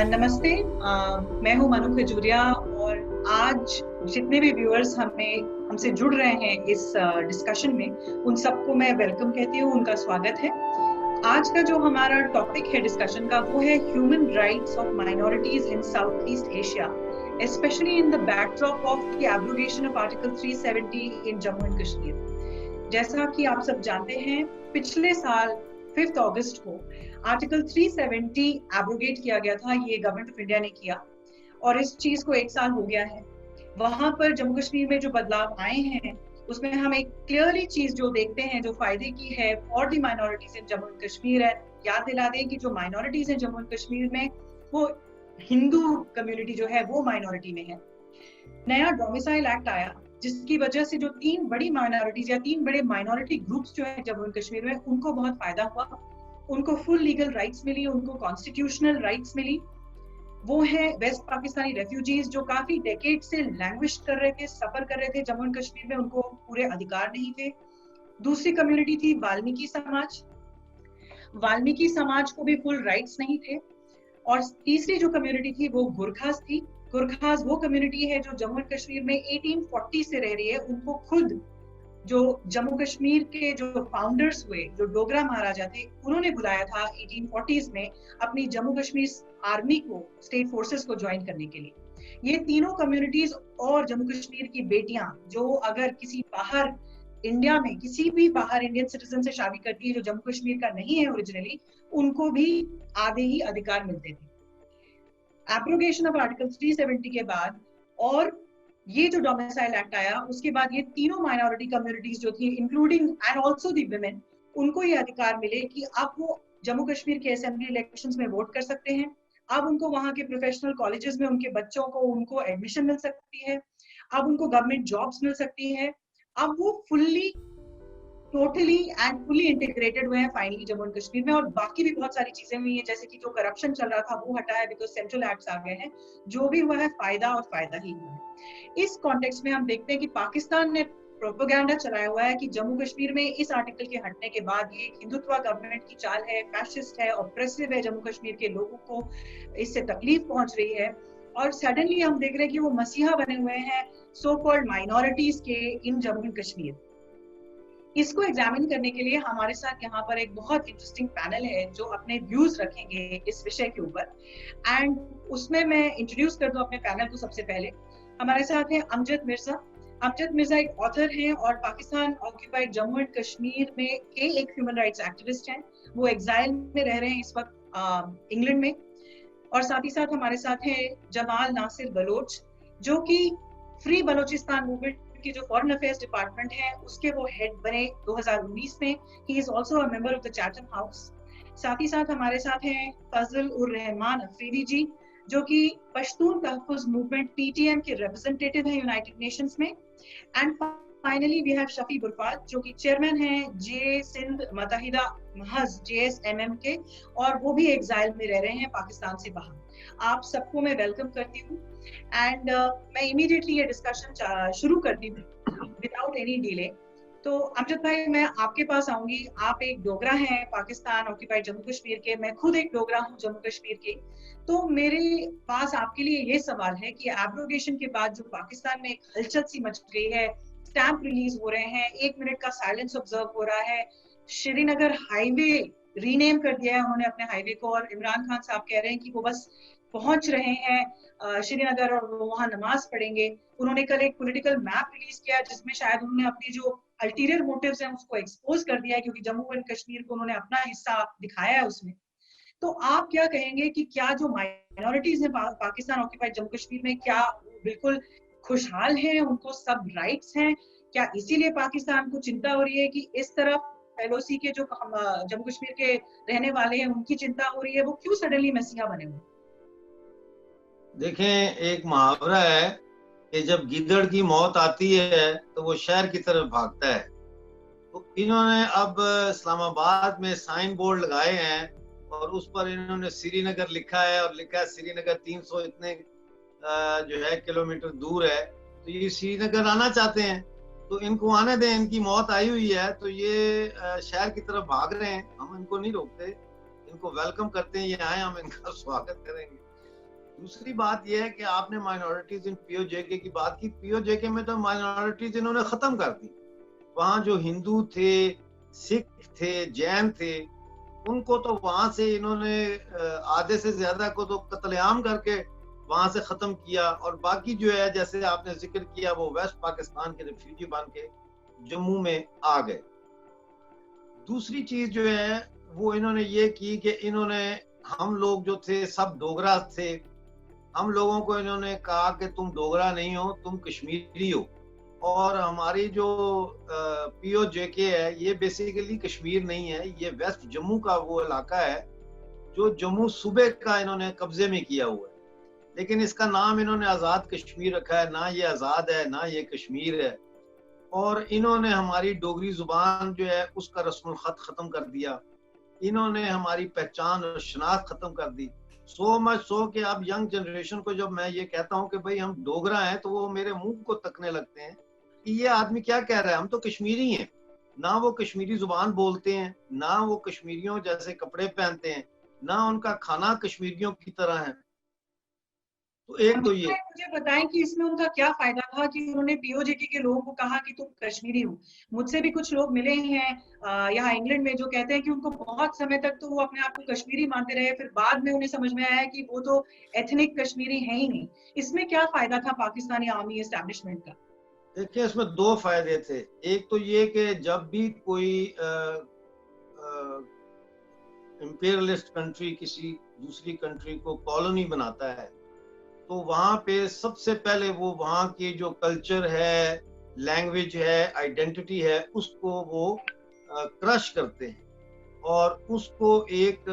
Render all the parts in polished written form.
नमस्ते, मैं हूँ मनु खजूरिया और आज जितने भी व्यूअर्स हमसे जुड़ रहे हैं इस डिस्कशन में, उन सबको मैं वेलकम कहती हूँ, उनका स्वागत है। आज का जो हमारा टॉपिक है डिस्कशन का वो है human rights of minorities in south east Asia, especially in the backdrop of the abrogation of Article 370 in Jammu and Kashmir. जैसा कि आप सब जानते हैं, पिछले साल 5 अगस्त को आर्टिकल 370 एब्रोगेट किया गया था, ये गवर्नमेंट ऑफ इंडिया ने किया और इस चीज को 1 साल हो गया है। वहां पर जम्मू कश्मीर में जो बदलाव आए हैं उसमें हम एक क्लियरली चीज जो देखते हैं जो फायदे की है for the minorities in Jammu and Kashmir है। याद दिला दें कि जो माइनॉरिटीज हैं जम्मू एंड कश्मीर में वो हिंदू कम्युनिटी जो है वो माइनॉरिटी में है। नया डोमिसाइल एक्ट आया जिसकी वजह से जो 3 बड़ी माइनॉरिटीज या 3 बड़े माइनॉरिटी ग्रुप्स जो है जम्मू एंड कश्मीर में उनको बहुत फायदा हुआ, उनको फुल लीगल राइट्स मिली, उनको कॉन्स्टिट्यूशनल राइट्स मिली। वो है वेस्ट पाकिस्तानी रेफ्यूजीज जो काफी डेकेड से लैंग्विश कर रहे थे, सफर कर रहे थे जम्मू एंड कश्मीर में, उनको पूरे अधिकार नहीं थे। दूसरी कम्युनिटी थी वाल्मीकि समाज, वाल्मीकि समाज को भी फुल राइट्स नहीं थे। और तीसरी जो कम्युनिटी थी वो गुरखास थी। गुरखास वो कम्युनिटी है जो जम्मू एंड कश्मीर में 1840 से रह रही है। उनको खुद जो जम्मू कश्मीर के जो फाउंडर्स हुए, जो डोगरा महाराजा थे, उन्होंने बुलाया था 1840s में अपनी जम्मू कश्मीर आर्मी को, स्टेट फोर्सेस को ज्वाइन करने के लिए। ये तीनों कम्युनिटीज और जम्मू कश्मीर की बेटियां जो अगर किसी बाहर इंडिया में किसी भी बाहर इंडियन सिटीजन से शादी करती है जो जम्मू कश्मीर का नहीं है ओरिजिनली, उनको भी आधे ही अधिकार मिलते थे। एब्रोगेशन ऑफ आर्टिकल 370 के बाद और ये जो डोमिसाइल एक्ट आया उसके बाद ये तीनों माइनॉरिटी कम्युनिटीज जो थी including and also the women, उनको ये अधिकार मिले कि अब वो जम्मू कश्मीर के असेंबली इलेक्शंस में वोट कर सकते हैं। अब उनको वहां के प्रोफेशनल कॉलेजेस में उनके बच्चों को उनको एडमिशन मिल सकती है। अब उनको गवर्नमेंट जॉब्स मिल सकती है। अब वो fully totally and fully integrated हुए हैं फाइनली जम्मू एंड कश्मीर में। और बाकी भी बहुत सारी चीजें हुई हैं, जैसे कि जो करप्शन चल रहा था वो हटा है बिकॉज सेंट्रल एक्ट्स आ गए हैं। जो भी हुआ है फायदा और फायदा ही हुआ है। इस कॉन्टेक्स्ट में हम देखते हैं कि पाकिस्तान ने प्रोपेगेंडा चलाया हुआ है कि जम्मू कश्मीर में इस आर्टिकल के हटने के बाद ये हिंदुत्व गवर्नमेंट की चाल है, फैशिस्ट है, ऑप्रेसिव है, जम्मू कश्मीर के लोगों को इससे तकलीफ पहुंच रही है। और सडनली हम देख रहे हैं कि वो मसीहा बने हुए हैं सो कॉल्ड माइनॉरिटीज के इन जम्मू एंड कश्मीर। इसको एग्जामिन करने के लिए हमारे साथ यहाँ पर एक बहुत इंटरेस्टिंग पैनल है जो अपने व्यूज रखेंगे इस विषय के ऊपर। एंड उसमें मैं इंट्रोड्यूस कर दूं अपने पैनल को। सबसे पहले हमारे साथ है अमजद मिर्जा। अमजद मिर्जा एक ऑथर हैं और पाकिस्तान ऑक्यूपाइड जम्मू एंड कश्मीर में के एक ह्यूमन राइट्स एक्टिविस्ट हैं। वो एग्जाइल में रह रहे हैं इस वक्त इंग्लैंड में। और साथ ही साथ हमारे साथ है जमाल नासिर बलोच जो कि फ्री बलोचिस्तान मूवमेंट की जो फॉरेन अफेयर्स डिपार्टमेंट है उसके वो हेड बने 2019 में। He is also a member of the Chatham house. साथ ही साथ हमारे साथ हैं फजल उर रहमान अफरीदी जी जो कि पश्तून तहफ़्फ़ुज़ मूवमेंट पीटीएम के रिप्रेजेंटेटिव हैं यूनाइटेड नेशंस में। And finally we have Shafi Burfat जो कि चेयरमैन हैं जे सिंध मुत्तहिदा महज JSMM के, और वो भी एग्जाइल में रह रहे हैं पाकिस्तान से बाहर। आप सबको मैं वेलकम करती हूँ एंड मैं इमीडिएटली ये डिस्कशन शुरू करती हूँ विदाउट एनी डिले। तो अमजद भाई, मैं आपके पास आऊंगी। आप एक डोगरा हैं पाकिस्तान ऑक्यूपाइड जम्मू कश्मीर के, मैं खुद एक डोगरा हूँ जम्मू कश्मीर के। तो मेरे पास आपके लिए ये सवाल है कि एब्रोगेशन के बाद जो पाकिस्तान में एक हलचल सी मच गई है, स्टैंप रिलीज हो रहे हैं, 1 मिनट का साइलेंस ऑब्जर्व हो रहा है, श्रीनगर हाईवे रीनेम कर दिया है उन्होंने अपने हाईवे को, और इमरान खान साहब कह रहे हैं कि वो बस पहुंच रहे हैं श्रीनगर और वो वहां नमाज पढ़ेंगे। उन्होंने कल एक पॉलिटिकल मैप रिलीज किया जिसमें शायद उन्होंने अपनी जो अल्टीरियर मोटिव्स हैं उसको एक्सपोज कर दिया है, क्योंकि जम्मू एंड कश्मीर को उन्होंने अपना हिस्सा दिखाया है उसमें। तो आप क्या कहेंगे कि क्या जो माइनॉरिटीज हैं पाकिस्तान ऑक्यूपाइड जम्मू कश्मीर में, क्या बिल्कुल खुशहाल हैं, उनको सब राइट्स हैं? क्या इसीलिए पाकिस्तान को चिंता हो रही है कि इस तरफ LOC के जो जम्मू कश्मीर के रहने वाले हैं उनकी चिंता हो रही है? वो क्यों सडनली मसीहा बने हुए? देखें, एक मुहावरा है कि जब गिद्दड़ की मौत आती है तो वो शहर की तरफ भागता है। तो इन्होंने अब इस्लामाबाद में साइन बोर्ड लगाए हैं और उस पर इन्होंने श्रीनगर लिखा है, और लिखा है श्रीनगर 300 इतने जो है किलोमीटर दूर है। तो ये श्रीनगर आना चाहते हैं, तो इनको आने दें। इनकी मौत आई हुई है तो ये शहर की तरफ भाग रहे हैं। हम इनको नहीं रोकते, इनको वेलकम करते हैं, ये आए, हम इनका स्वागत करेंगे। دوسری بات یہ ہے کہ آپ نے مائنورٹیز ان پی او جے کے کی بات کی. پی او جے کے میں تو مائنورٹیز انہوں نے ختم کر دی. وہاں جو ہندو تھے, سکھ تھے, جین تھے, ان کو تو وہاں سے انہوں نے آدھے سے زیادہ کو تو قتل عام کر کے وہاں سے ختم کیا, اور باقی جو ہے جیسے آپ نے ذکر کیا وہ ویسٹ پاکستان کے ریفیوجی بن کے جموں میں آ گئے. دوسری چیز جو ہے وہ انہوں نے یہ کی کہ انہوں نے, ہم لوگ جو تھے سب ڈوگرا تھے, ہم لوگوں کو انہوں نے کہا کہ تم ڈوگرا نہیں ہو, تم کشمیری ہو. اور ہماری جو پی او جے کے ہے یہ بیسیکلی کشمیر نہیں ہے, یہ ویسٹ جموں کا وہ علاقہ ہے جو جموں صوبے کا انہوں نے قبضے میں کیا ہوا ہے. لیکن اس کا نام انہوں نے آزاد کشمیر رکھا ہے, نہ یہ آزاد ہے نہ یہ کشمیر ہے. اور انہوں نے ہماری ڈوگری زبان جو ہے اس کا رسم الخط ختم کر دیا, انہوں نے ہماری پہچان اور شناخت ختم کر دی. سو مچ سو کہ اب ینگ جنریشن کو جب میں یہ کہتا ہوں کہ بھئی ہم ڈوگرا ہیں تو وہ میرے منہ کو تکنے لگتے ہیں کہ یہ آدمی کیا کہہ رہا ہے, ہم تو کشمیری ہیں. نہ وہ کشمیری زبان بولتے ہیں, نہ وہ کشمیریوں جیسے کپڑے پہنتے ہیں, نہ ان کا کھانا کشمیریوں کی طرح ہے. تو ایک تو یہ مجھے بتائیں کہ اس میں ان کا کیا فائدہ تھا کہ انہوں نے پی او جے کے لوگوں کو کہا کہ تم کشمیری ہو. مجھ سے بھی کچھ لوگ ملے ہی ہیں یہاں انگلینڈ میں جو کہتے ہیں کہ ان کو بہت سمے تک تو وہ اپنے آپ کو کشمیری مانتے رہے, پھر بعد میں انہیں سمجھ میں آیا کہ وہ تو ایتھنک کشمیری ہیں ہی نہیں. اس میں کیا فائدہ تھا پاکستانی عوامی اسٹیبلشمنٹ کا؟ دیکھیں اس میں دو فائدے تھے. ایک تو یہ کہ جب بھی کوئی امپیرلسٹ کنٹری کسی دوسری کنٹری کو کالونی بناتا ہے تو وہاں پہ سب سے پہلے وہ وہاں کی جو کلچر ہے, لینگویج ہے, آئیڈینٹی ہے, اس کو وہ کرش کرتے ہیں اور اس کو ایک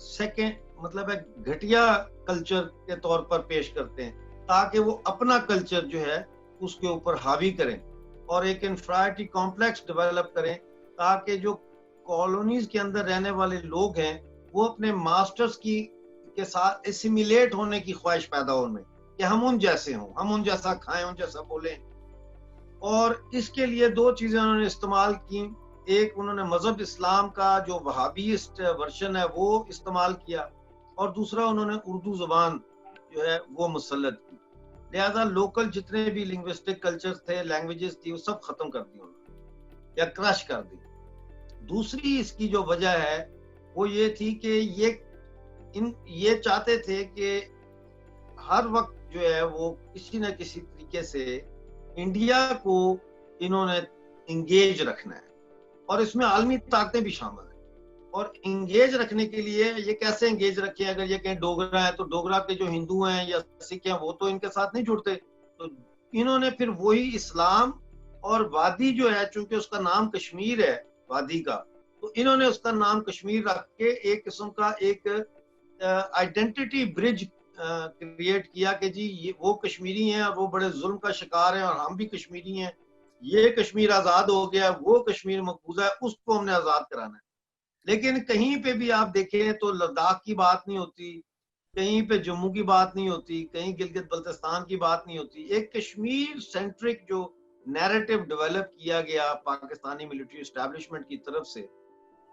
سیکنڈ مطلب ہے گھٹیا کلچر کے طور پر پیش کرتے ہیں تاکہ وہ اپنا کلچر جو ہے اس کے اوپر حاوی کریں اور ایک انفرائٹی کمپلیکس ڈیولپ کریں تاکہ جو کالونیز کے اندر رہنے والے لوگ ہیں وہ اپنے ماسٹرز کے ساتھ اسیمیلیٹ ہونے کی خواہش پیدا ہو ان میں کہ ہم ان جیسے ہوں, ہم ان جیسا کھائیں, ان جیسا بولیں. اور اس کے لیے دو چیزیں انہوں نے استعمال کی. ایک انہوں نے مذہب اسلام کا جو وہابیسٹ ورژن ہے وہ استعمال کیا, اور دوسرا انہوں نے اردو زبان جو ہے وہ مسلط کی. لہذا لوکل جتنے بھی لنگوسٹک کلچر تھے, لینگویجز تھی, وہ سب ختم کر دی انہوں نے یا کرش کر دی. دوسری اس کی جو وجہ ہے وہ یہ تھی کہ یہ چاہتے تھے کہ ہر وقت جو ہے وہ کسی نہ کسی طریقے سے انڈیا کو انہوں نے انگیج رکھنا ہے, اور اس میں عالمی طاقتیں بھی شامل ہیں. اور انگیج رکھنے کے لیے یہ کیسے انگیج رکھیں, اگر یہ کہیں ڈوگرا ہے تو ڈوگرا کے جو ہندو ہیں یا سکھ ہیں وہ تو ان کے ساتھ نہیں جڑتے, تو انہوں نے پھر وہی اسلام اور وادی جو ہے, چونکہ اس کا نام کشمیر ہے وادی کا, تو انہوں نے اس کا نام کشمیر رکھ کے ایک قسم کا ایک آئیڈینٹی برج کریٹ کیا کہ جی یہ وہ کشمیری ہیں اور وہ بڑے ظلم کا شکار ہیں اور ہم بھی کشمیری ہیں. یہ کشمیر آزاد ہو گیا, وہ کشمیر مقبوضہ ہے, اس کو ہم نے آزاد کرانا ہے. لیکن کہیں پہ بھی آپ دیکھیں تو لداخ کی بات نہیں ہوتی, کہیں پہ جموں کی بات نہیں ہوتی, کہیں گلگت بلتستان کی بات نہیں ہوتی. ایک کشمیر سینٹرک جو نیریٹو ڈیولپ کیا گیا پاکستانی ملٹری اسٹیبلشمنٹ کی طرف سے,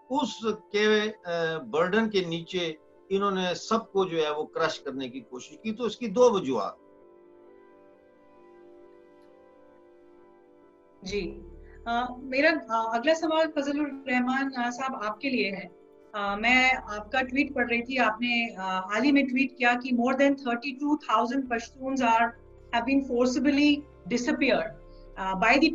اس کے برڈن کے نیچے انہوں نے سب کو جو ہے وہ کرش کرنے کی کوشش کی. تو اس کی دو وجوہات. جی میرا اگلا سوال فضل الرحمان صاحب آپ کے لیے ہے. میں آپ کا ٹویٹ پڑھ رہی تھی, آپ نے حال ہی میں ٹویٹ کیا کہ more than 32,000 Pashtuns have been forcibly disappeared by the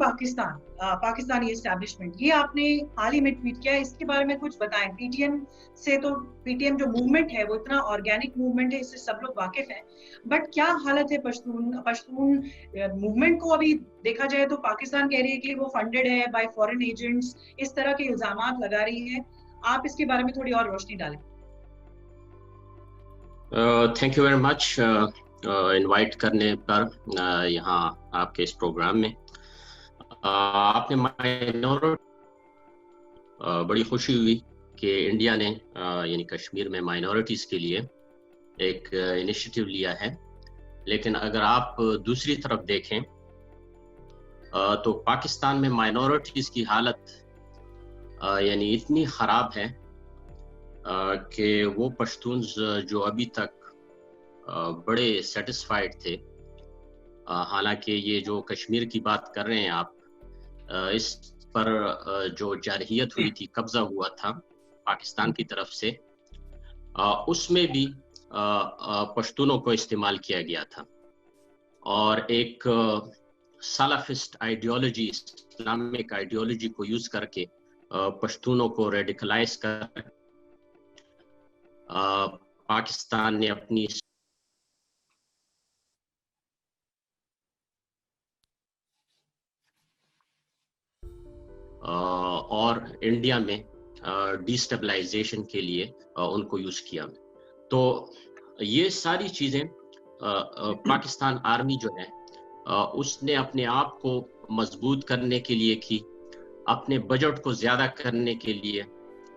Pakistani establishment. یہ آپ نے حال ہی میں ٹویٹ کیا, اس کے بارے میں کچھ بتائیں. پی ٹی ایم سے تو پی ٹی ایم جو موومنٹ ہے وہ اتنا آرگینک موومنٹ ہے, اس سے سب لوگ واقف ہیں, بٹ کیا حالت ہے پشتون موومنٹ کو؟ ابھی دیکھا جائے تو پاکستان کہہ رہی ہے کہ وہ فنڈڈ ہے بائی فورن ایجنٹس, اس طرح کے الزامات لگا رہی ہے. آپ اس کے بارے میں تھوڑی اور روشنی ڈالیں. Thank you very much invite کرنے پر یہاں آپ کے اس پروگرام میں. آپ نے بڑی خوشی ہوئی کہ انڈیا نے یعنی کشمیر میں مائنورٹیز کے لیے ایک انیشیٹو لیا ہے. لیکن اگر آپ دوسری طرف دیکھیں تو پاکستان میں مائنورٹیز کی حالت یعنی اتنی خراب ہے کہ وہ پشتونز جو ابھی تک بڑے سیٹسفائڈ تھے. حالانکہ یہ جو کشمیر کی بات کر رہے ہیں آپ, اس پر جو جارحیت ہوئی تھی, قبضہ ہوا تھا پاکستان کی طرف سے, اس میں بھی پشتونوں کو استعمال کیا گیا تھا, اور ایک سلفسٹ آئیڈیالوجی, اسلامک آئیڈیالوجی کو یوز کر کے پشتونوں کو ریڈیکلائز کر پاکستان نے اپنی اور انڈیا میں ڈیسٹیبلائزیشن کے لیے ان کو یوز کیا. تو یہ ساری چیزیں پاکستان آرمی جو ہے اس نے اپنے آپ کو مضبوط کرنے کے لیے کی, اپنے بجٹ کو زیادہ کرنے کے لیے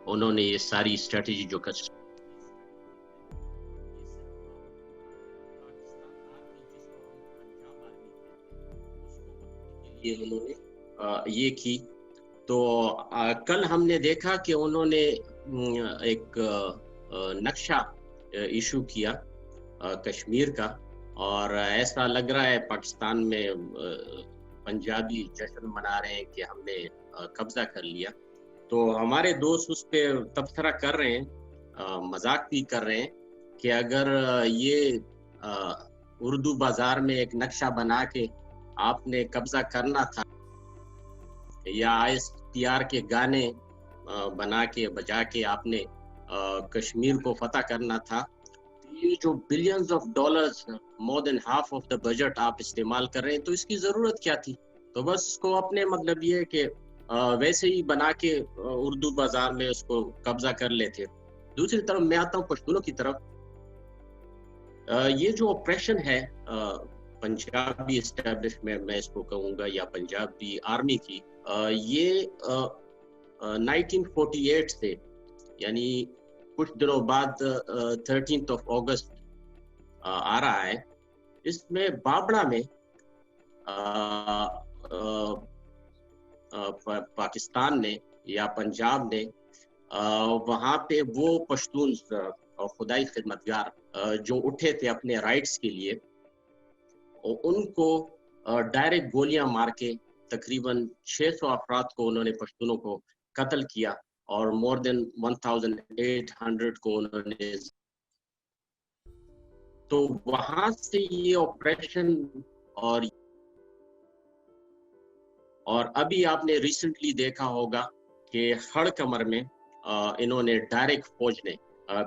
انہوں نے یہ ساری اسٹریٹجی جو انہوں نے یہ کی. تو کل ہم نے دیکھا کہ انہوں نے ایک نقشہ ایشو کیا کشمیر کا, اور ایسا لگ رہا ہے پاکستان میں پنجابی جشن منا رہے ہیں کہ ہم نے قبضہ کر لیا. تو ہمارے دوست اس پہ تبصرہ کر رہے ہیں, مذاق بھی کر رہے ہیں کہ اگر یہ اردو بازار میں ایک نقشہ بنا کے آپ نے قبضہ کرنا تھا, یا ISPR کے گانے بنا کے بجا کے آپ نے کشمیر کو فتح کرنا تھا, یہ جو billions of dollars, more than half of the budget آپ استعمال کر رہے ہیں, تو اس کی ضرورت کیا تھی؟ تو بس اس کو اپنے مطلب یہ کہ ویسے ہی بنا کے اردو بازار میں اس کو قبضہ کر لیتے. دوسری طرف میں آتا ہوں پشتونوں کی طرف. یہ جو اپریشن ہے پنجابی اسٹیبلشمنٹ, میں اس کو کہوں گا, یا پنجابی آرمی کی, یہ 1948 سے, یعنی کچھ دنوں بعد 13 اگست آ رہا ہے. اس میں بابڑا میں پاکستان نے یا پنجاب نے وہاں پہ وہ پشتون خدائی خدمتگار جو اٹھے تھے اپنے رائٹس کے لیے, ان کو ڈائریکٹ گولیاں مار کے تقریباً 600 افراد کو انہوں نے پشتونوں کو قتل کیا, اور مور دین 1800 کو انہوں نے. تو وہاں سے یہ آپریشن, اور ابھی آپ نے ریسنٹلی دیکھا ہوگا کہ ہڑ کمر میں انہوں نے ڈائریکٹ فوج نے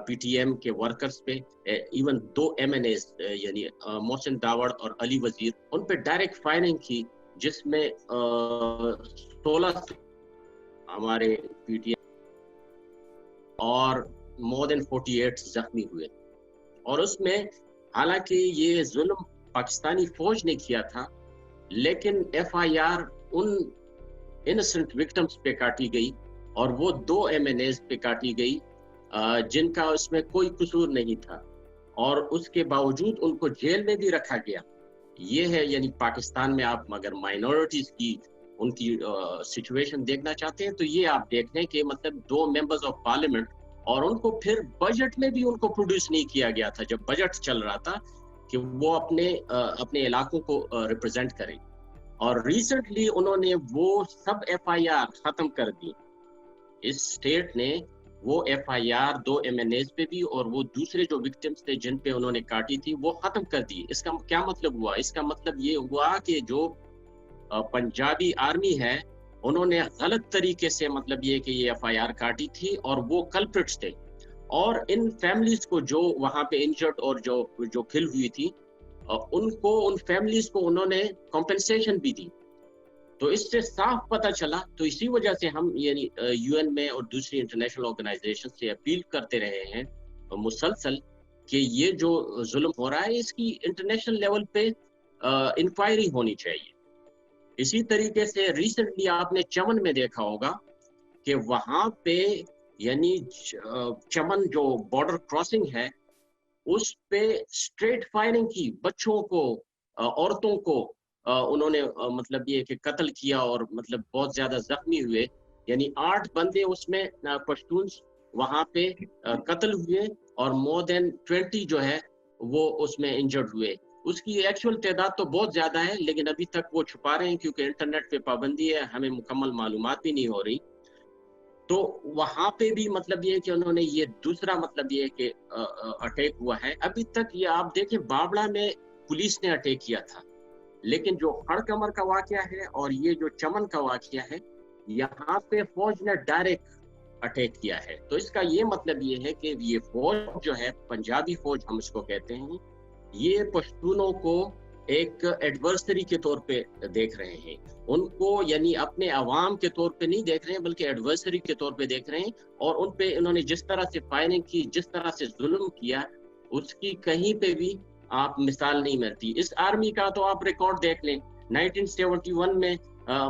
PTM کے ورکرز پہ, ایون 2 MNAs یعنی محسن داوڑ اور علی وزیر, ان پہ ڈائریکٹ فائرنگ کی, جس میں 16 ہمارے PTM اور مور دین 48 زخمی ہوئے. اور اس میں حالانکہ یہ ظلم پاکستانی فوج نے کیا تھا, لیکن FIR ان انسنٹ وکٹمز پہ کاٹی گئی, اور وہ 2 MNAs پہ کاٹی گئی جن کا اس میں کوئی قصور نہیں تھا, اور اس کے باوجود ان کو جیل میں بھی رکھا گیا. یہ ہے, یعنی پاکستان میں آپ اگر مائنورٹیز کی ان کی سچویشن دیکھنا چاہتے ہیں تو یہ آپ دیکھ لیں کہ مطلب 2 ممبرز آف پارلیمنٹ, اور ان کو پھر بجٹ میں بھی ان کو پروڈیوس نہیں کیا گیا تھا جب بجٹ چل رہا تھا کہ وہ اپنے علاقوں کو ریپرزینٹ کریں. اور ریسنٹلی انہوں نے وہ سب FIR ختم کر دی. اس سٹیٹ نے وہ FIR 2 MNAs پہ بھی, اور وہ دوسرے جو وکٹمز تھے جن پہ انہوں نے کاٹی تھی, وہ ختم کر دی. اس کا کیا مطلب ہوا؟ اس کا مطلب یہ ہوا کہ جو پنجابی آرمی ہے انہوں نے غلط طریقے سے مطلب یہ کہ یہ FIR کاٹی تھی, اور وہ کلپرٹس تھے, اور ان فیملیز کو جو وہاں پہ انجرڈ اور جو کل ہوئی تھی, ان فیملیز کو انہوں نے کمپنسیشن بھی دی. تو اس سے صاف پتہ چلا. تو اسی وجہ سے ہم یعنی UN میں اور دوسری انٹرنیشنل آرگنائزیشن سے اپیل کرتے رہے ہیں مسلسل کہ یہ جو ظلم ہو رہا ہے اس کی انٹرنیشنل لیول پہ انکوائری ہونی چاہیے. اسی طریقے سے ریسنٹلی آپ نے چمن میں دیکھا ہوگا کہ وہاں پہ یعنی چمن جو بارڈر کراسنگ ہے اس پہ اسٹریٹ فائرنگ کی, بچوں کو, عورتوں کو انہوں نے مطلب یہ کہ قتل کیا, اور مطلب بہت زیادہ زخمی ہوئے. یعنی 8 بندے اس میں پشتونز وہاں پہ قتل ہوئے, اور مور دین 20 جو ہے وہ اس میں انجرڈ ہوئے. اس کی ایکچوئل تعداد تو بہت زیادہ ہے لیکن ابھی تک وہ چھپا رہے ہیں کیونکہ انٹرنیٹ پہ پابندی ہے, ہمیں مکمل معلومات بھی نہیں ہو رہی. تو وہاں پہ بھی مطلب یہ کہ انہوں نے یہ دوسرا مطلب یہ کہ اٹیک ہوا ہے. ابھی تک یہ آپ دیکھیں بابڑا میں پولیس نے اٹیک کیا تھا, لیکن جو ہڑ کمر کا واقعہ ہے اور یہ جو چمن کا واقعہ ہے یہاں پہ فوج نے ڈائریکٹ اٹیک کیا ہے. تو اس کا یہ مطلب یہ ہے کہ یہ فوج جو ہے پنجابی فوج ہم اس کو کہتے ہیں, یہ پشتونوں کو ایک ایڈورسری کے طور پہ دیکھ رہے ہیں. ان کو یعنی اپنے عوام کے طور پہ نہیں دیکھ رہے ہیں بلکہ ایڈورسری کے طور پہ دیکھ رہے ہیں. اور ان پہ انہوں نے جس طرح سے فائرنگ کی, جس طرح سے ظلم کیا, اس کی کہیں پہ بھی آپ مثال نہیں ملتی. اس آرمی کا تو آپ ریکارڈ دیکھ لیں, 1971 میں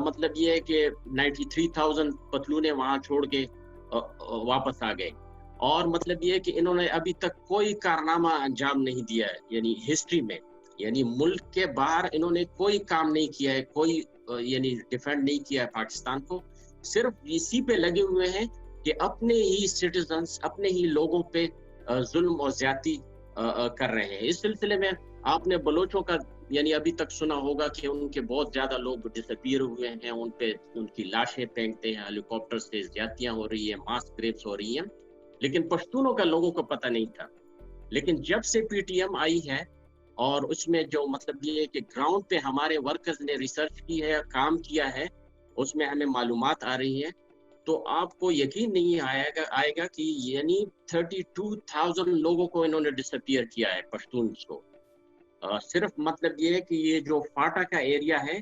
مطلب یہ ہے کہ 93,000 پتلونے وہاں چھوڑ کے واپس آ گئے. اور مطلب یہ ہے کہ انہوں نے ابھی تک کوئی کارنامہ انجام نہیں دیا ہے یعنی ہسٹری میں, یعنی ملک کے باہر انہوں نے کوئی کام نہیں کیا ہے, کوئی یعنی ڈیفینڈ نہیں کیا ہے پاکستان کو. صرف اسی پہ لگے ہوئے ہیں کہ اپنے ہی سٹیزنز, اپنے ہی لوگوں پہ ظلم اور زیادتی کر رہے ہیں. اس سلسلے میں آپ نے بلوچوں کا یعنی ابھی تک سنا ہوگا کہ ان کے بہت زیادہ لوگ ڈسپیئر ہوئے ہیں, ان پہ ان کی لاشیں پھینکتے ہیں, ہیلی کاپٹر سے زیادتیاں ہو رہی ہیں, ماس گریوز ہو رہی ہیں, لیکن پشتونوں کا لوگوں کو پتہ نہیں تھا. لیکن جب سے پی ٹی ایم آئی ہے اور اس میں جو مطلب یہ ہے کہ گراؤنڈ پہ ہمارے ورکرز نے ریسرچ کی ہے, کام کیا ہے, اس میں ہمیں معلومات آ رہی ہیں, تو آپ کو یقین نہیں آئے گا کہ یعنی 32,000 لوگوں کو انہوں نے ڈسپیئر کیا ہے پشتونز کو. صرف مطلب یہ ہے کہ یہ جو فاٹا کا ایریا ہے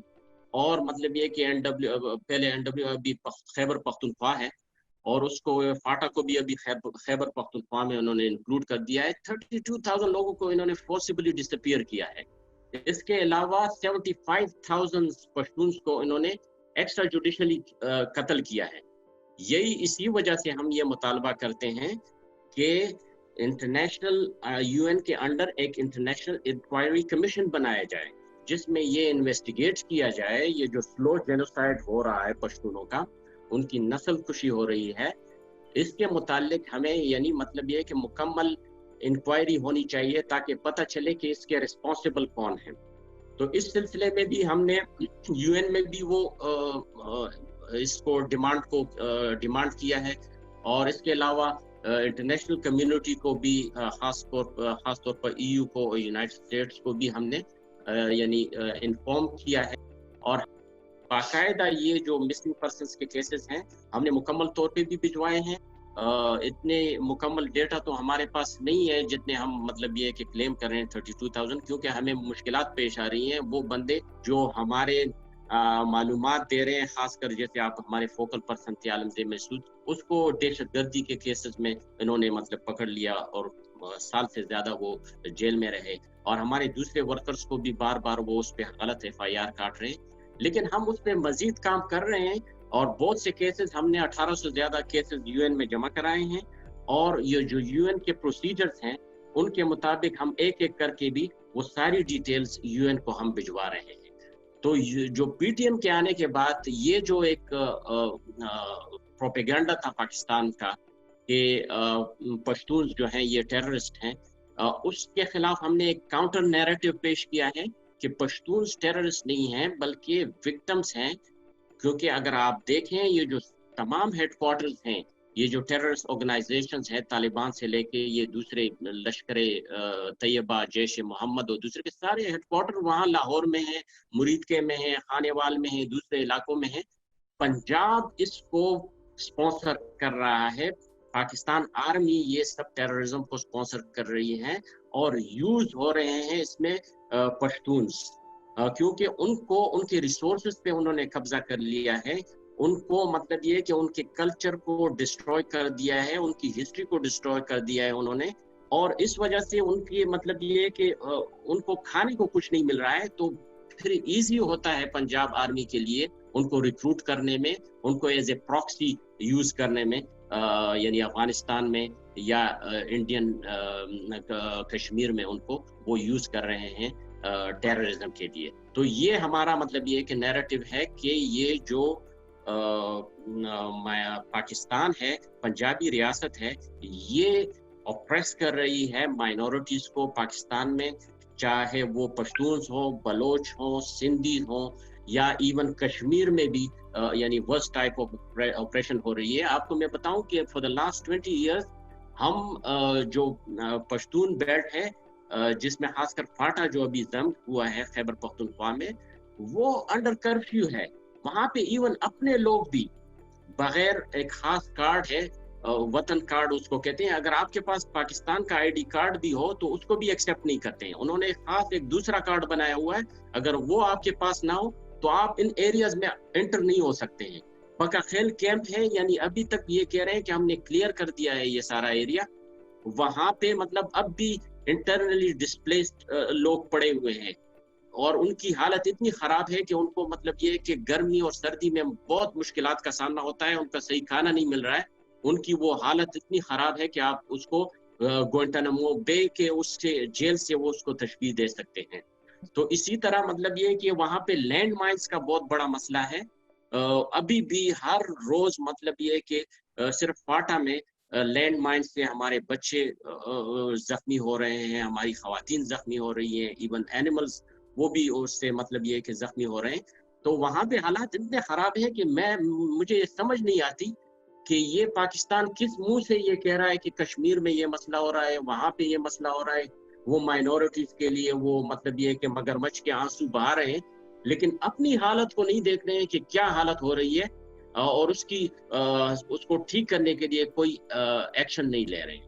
اور مطلب یہ کہ پہلے NW ابھی خیبر پختونخوا ہے اور اس کو فاٹا کو بھی ابھی خیبر پختونخوا میں انہوں نے انکلوڈ کر دیا ہے. 32,000 لوگوں کو انہوں نے فورسیبلی ڈسپیئر کیا ہے. اس کے علاوہ 75,000 پشتونز کو انہوں نے ایکسٹرا جوڈیشلی قتل کیا ہے. یہی اسی وجہ سے ہم یہ مطالبہ کرتے ہیں کہ انٹرنیشنل UN کے انڈر ایک انٹرنیشنل انکوائری کمیشن بنایا جائے جس میں یہ انویسٹیگیٹ کیا جائے یہ جو سلو جینوسائیڈ ہو رہا ہے پشتونوں کا, ان کی نسل کشی ہو رہی ہے, اس کے متعلق ہمیں یعنی مطلب یہ کہ مکمل انکوائری ہونی چاہیے تاکہ پتہ چلے کہ اس کے رسپانسبل کون ہیں. تو اس سلسلے میں بھی ہم نے UN میں بھی وہ اس کو ڈیمانڈ کیا ہے, اور اس کے علاوہ انٹرنیشنل کمیونٹی کو بھی خاص طور پر EU کو, یونائٹڈ اسٹیٹس کو بھی ہم نے یعنی انفارم کیا ہے. اور باقاعدہ یہ جو مسنگ پرسنس کے کیسز ہیں ہم نے مکمل طور پہ بھی بھجوائے ہیں. اتنے مکمل ڈیٹا تو ہمارے پاس نہیں ہے جتنے ہم مطلب یہ کہ کلیم کر رہے ہیں 32,000, کیونکہ ہمیں مشکلات پیش آ رہی ہیں. وہ بندے جو ہمارے معلومات دے رہے ہیں, خاص کر جیسے آپ ہمارے فوکل پرسن تھے عالمزیب محسود, اس کو دہشت گردی کے کیسز میں انہوں نے مطلب پکڑ لیا اور سال سے زیادہ وہ جیل میں رہے, اور ہمارے دوسرے ورکرز کو بھی بار بار وہ اس پہ غلط FIR کاٹ رہے ہیں. لیکن ہم اس پہ مزید کام کر رہے ہیں اور بہت سے کیسز ہم نے 1800 سے زیادہ کیسز UN میں جمع کرائے ہیں, اور یہ جو UN کے پروسیجرز ہیں ان کے مطابق ہم ایک ایک کر کے بھی وہ ساری ڈیٹیلز UN کو ہم بھجوا رہے ہیں. تو جو PTM کے آنے کے بعد یہ جو ایک پروپیگنڈا تھا پاکستان کا کہ پشتونز جو ہیں یہ ٹیررسٹ ہیں, اس کے خلاف ہم نے ایک کاؤنٹر نیریٹو پیش کیا ہے کہ پشتونز ٹیررسٹ نہیں ہیں بلکہ وکٹمز ہیں. کیونکہ اگر آپ دیکھیں یہ جو تمام ہیڈ کوارٹرز ہیں, یہ جو ٹیررسٹ آرگنائزیشنز ہیں طالبان سے لے کے یہ دوسرے لشکر طیبہ, جیش محمد اور دوسرے کے سارے ہیڈ کوارٹر وہاں لاہور میں ہیں, مریدکے میں ہیں, خانے وال میں ہیں, دوسرے علاقوں میں ہیں. پنجاب اس کو سپانسر کر رہا ہے, پاکستان آرمی یہ سب ٹیررزم کو سپانسر کر رہی ہے, اور یوز ہو رہے ہیں اس میں پشتونز, کیونکہ ان کو ان کے ریسورسز پہ انہوں نے قبضہ کر لیا ہے. ان کو مطلب یہ کہ ان کے کلچر کو ڈسٹروائے کر دیا ہے, ان کی ہسٹری کو ڈسٹروائے کر دیا ہے انہوں نے, اور اس وجہ سے ان کی مطلب یہ کہ ان کو کھانے کو کچھ نہیں مل رہا ہے. تو پھر ایزی ہوتا ہے پنجاب آرمی کے لیے ان کو ریکروٹ کرنے میں, ان کو ایز اے پراکسی یوز کرنے میں, یعنی افغانستان میں یا انڈین کشمیر میں ان کو وہ یوز کر رہے ہیں ٹیررزم کے لیے. تو یہ ہمارا مطلب یہ کہ نیریٹو ہے کہ یہ جو پاکستان ہے, پنجابی ریاست ہے, یہ ऑप्रेस कर रही है माइनॉरिटीज को पाकिस्तान में, चाहे वो पश्तून्स हो, बलोच हो, सिंधी हो, या इवन कश्मीर में भी यानी वर्स्ट टाइप ऑफ ऑपरेशन हो रही है। आपको मैं बताऊं कि फॉर द लास्ट 20 इयर्स हम जो पश्तून बेल्ट है जिसमें खासकर फाटा जो अभी जम हुआ है खैबर पख्तूनख्वा में, वो अंडर कर्फ्यू है। वहां पे इवन अपने लोग भी बगैर एक खास कार्ड है, वतन कार्ड उसको कहते हैं, अगर आपके पास पाकिस्तान का आईडी कार्ड भी हो तो उसको भी एक्सेप्ट नहीं करते हैं। उन्होंने खास एक दूसरा कार्ड बनाया हुआ है, अगर वो आपके पास ना हो तो आप इन एरियाज में एंटर नहीं हो सकते हैं। पक्का खेल कैंप है, यानी अभी तक ये कह रहे हैं कि हमने क्लियर कर दिया है ये सारा एरिया। वहां पे मतलब अब भी इंटरनली डिस्प्लेस्ड लोग पड़े हुए हैं और उनकी हालत इतनी खराब है कि उनको मतलब ये कि गर्मी और सर्दी में बहुत मुश्किलात का सामना होता है, उनका सही खाना नहीं मिल रहा है, उनकी वो हालत इतनी खराब है कि आप उसको ग्वांटानामो बे के उससे जेल से वो उसको तशबीह दे सकते हैं। तो इसी तरह मतलब ये कि वहाँ पे लैंड माइंस का बहुत बड़ा मसला है। अभी भी हर रोज मतलब ये कि सिर्फ फाटा में लैंड माइंस से हमारे बच्चे जख्मी हो रहे हैं, हमारी खवातीन जख्मी हो रही हैं, इवन एनिमल्स वो भी उससे मतलब ये कि जख्मी हो रहे हैं। तो वहाँ पे हालात इतने खराब हैं कि मुझे ये समझ नहीं आती कि ये पाकिस्तान किस मुंह से ये कह रहा है कि कश्मीर में ये मसला हो रहा है, वहाँ पे ये मसला हो रहा है, वो माइनॉरिटीज के लिए वो मतलब ये कि मगरमच्छ के आंसू बहा रहे हैं, लेकिन अपनी हालत को नहीं देख रहे हैं कि क्या हालत हो रही है और उसको ठीक करने के लिए कोई एक्शन नहीं ले रहे हैं।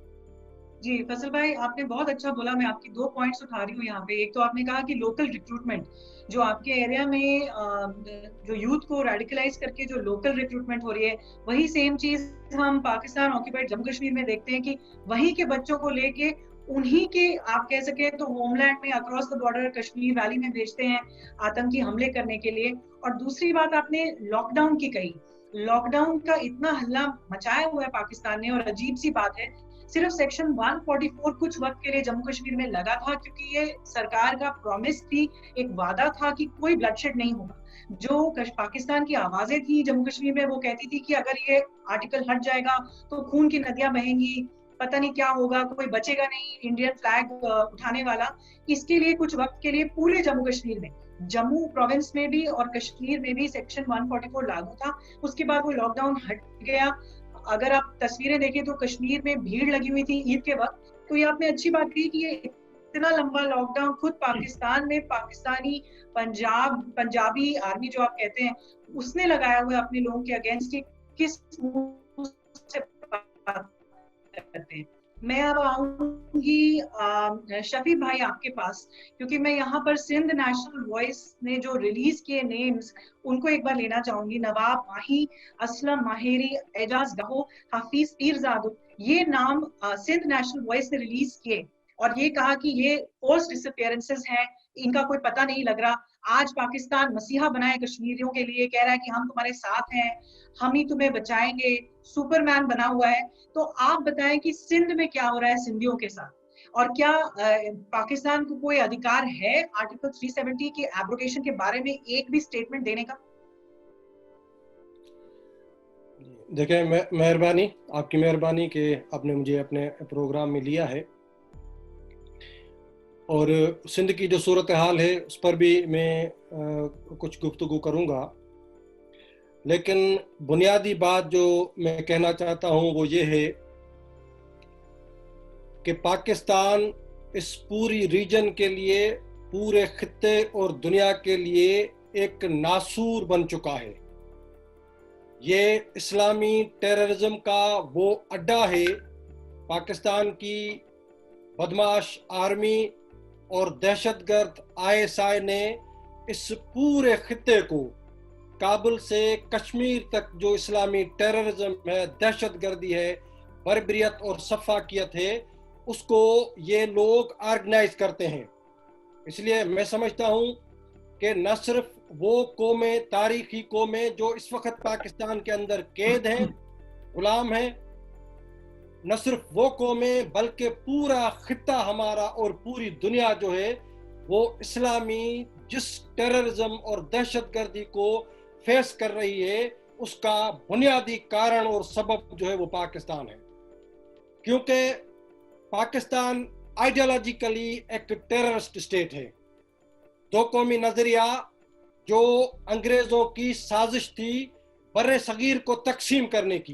जी फैसल भाई, आपने बहुत अच्छा बोला। मैं आपकी 2 पॉइंट्स उठा रही हूँ यहाँ पे। एक तो आपने कहा कि लोकल रिक्रूटमेंट, जो आपके एरिया में जो यूथ को रेडिकलाइज करके जो लोकल रिक्रूटमेंट हो रही है, वही सेम चीज हम पाकिस्तान ऑक्यूपाइड जम्मू कश्मीर में देखते हैं कि वहीं के बच्चों को लेके उन्हीं के, आप कह सके तो होमलैंड में across the border Kashmir valley में भेजते हैं आतंकी हमले करने के लिए। और दूसरी बात आपने लॉकडाउन की कही। लॉकडाउन का इतना हल्ला मचाया हुआ है पाकिस्तान ने, और अजीब सी बात है, सिर्फ सेक्शन 144 कुछ वक्त के लिए जम्मू कश्मीर में लगा था, क्योंकि ये सरकार का प्रॉमिस थी, एक वादा था कि कोई ब्लडशेड नहीं होगा। जो पाकिस्तान की आवाजें थी जम्मू कश्मीर में, वो कहती थी कि अगर ये आर्टिकल हट जाएगा तो खून की नदियां बहेंगी, पता नहीं क्या होगा, कोई बचेगा नहीं इंडियन फ्लैग उठाने वाला। इसके लिए कुछ वक्त के लिए पूरे जम्मू कश्मीर में, जम्मू प्रोविंस में भी और कश्मीर में भी सेक्शन 144 लागू था। उसके बाद वो लॉकडाउन हट गया। अगर आप तस्वीरें देखें तो कश्मीर में भीड़ लगी हुई थी ईद के वक्त। तो ये आपने अच्छी बात की कि ये इतना लंबा लॉकडाउन खुद पाकिस्तान में पाकिस्तानी पंजाबी आर्मी जो आप कहते हैं, उसने लगाया हुआ है अपने लोगों के अगेंस्ट। किस मुंह से बात करते हैं। मैं अब आऊंगी शफी भाई आपके पास, क्योंकि मैं यहाँ पर सिंध नेशनल वॉइस ने जो रिलीज किए नेम्स, उनको एक बार लेना चाहूंगी। नवाब माही, असलम माहिरी, एजाज गाहो, हाफिज पीरजादो, ये नाम सिंध नेशनल वॉइस ने रिलीज किए और ये कहा कि ये फोर्स डिसअपियरेंसेस हैं, इनका कोई पता नहीं लग रहा। आज पाकिस्तान मसीहा बनाए कश्मीरियों के लिए, कह रहा है कि हम तुम्हारे साथ हैं, हम ही तुम्हें बचाएंगे, सुपरमैन बना हुआ है। तो आप बताएं कि सिंध में क्या हो रहा है सिंधियों के साथ, और क्या पाकिस्तान को कोई अधिकार है आर्टिकल 370 के एब्रोगेशन के बारे में एक भी स्टेटमेंट देने का? देखिए, मेहरबानी, आपकी मेहरबानी कि आपने मुझे अपने प्रोग्राम में लिया है, और सिंध की जो सूरत हाल है उस पर भी मैं कुछ गुफ्तगू करूँगा। लेकिन बुनियादी बात जो मैं कहना चाहता हूँ वो ये है कि पाकिस्तान इस पूरी रीजन के लिए, पूरे खित्ते और दुनिया के लिए एक नासूर बन चुका है। ये इस्लामी टेररिज्म का वो अड्डा है। पाकिस्तान की बदमाश आर्मी और दहशतगर्द ISI ने इस पूरे खित्ते को, काबुल से कश्मीर तक जो इस्लामी टेररिज्म है, दहशतगर्दी है, बर्बरियत और सफाकियत है, उसको ये लोग ऑर्गेनाइज करते हैं। इसलिए मैं समझता हूँ कि न सिर्फ वो कौमें, तारीखी कौमें जो इस वक्त पाकिस्तान के अंदर कैद हैं, गुलाम हैं, न सिर्फ वो कौमें बल्कि पूरा खित्ता हमारा और पूरी दुनिया जो है वो इस्लामी जिस टेररिज्म और दहशतगर्दी को फेस कर रही है, उसका बुनियादी कारण और सबब जो है वो पाकिस्तान है। क्योंकि पाकिस्तान आइडियोलॉजिकली एक टेररिस्ट स्टेट है। दो कौमी नजरिया जो अंग्रेजों की साजिश थी बर्रे सगीर को तकसीम करने की।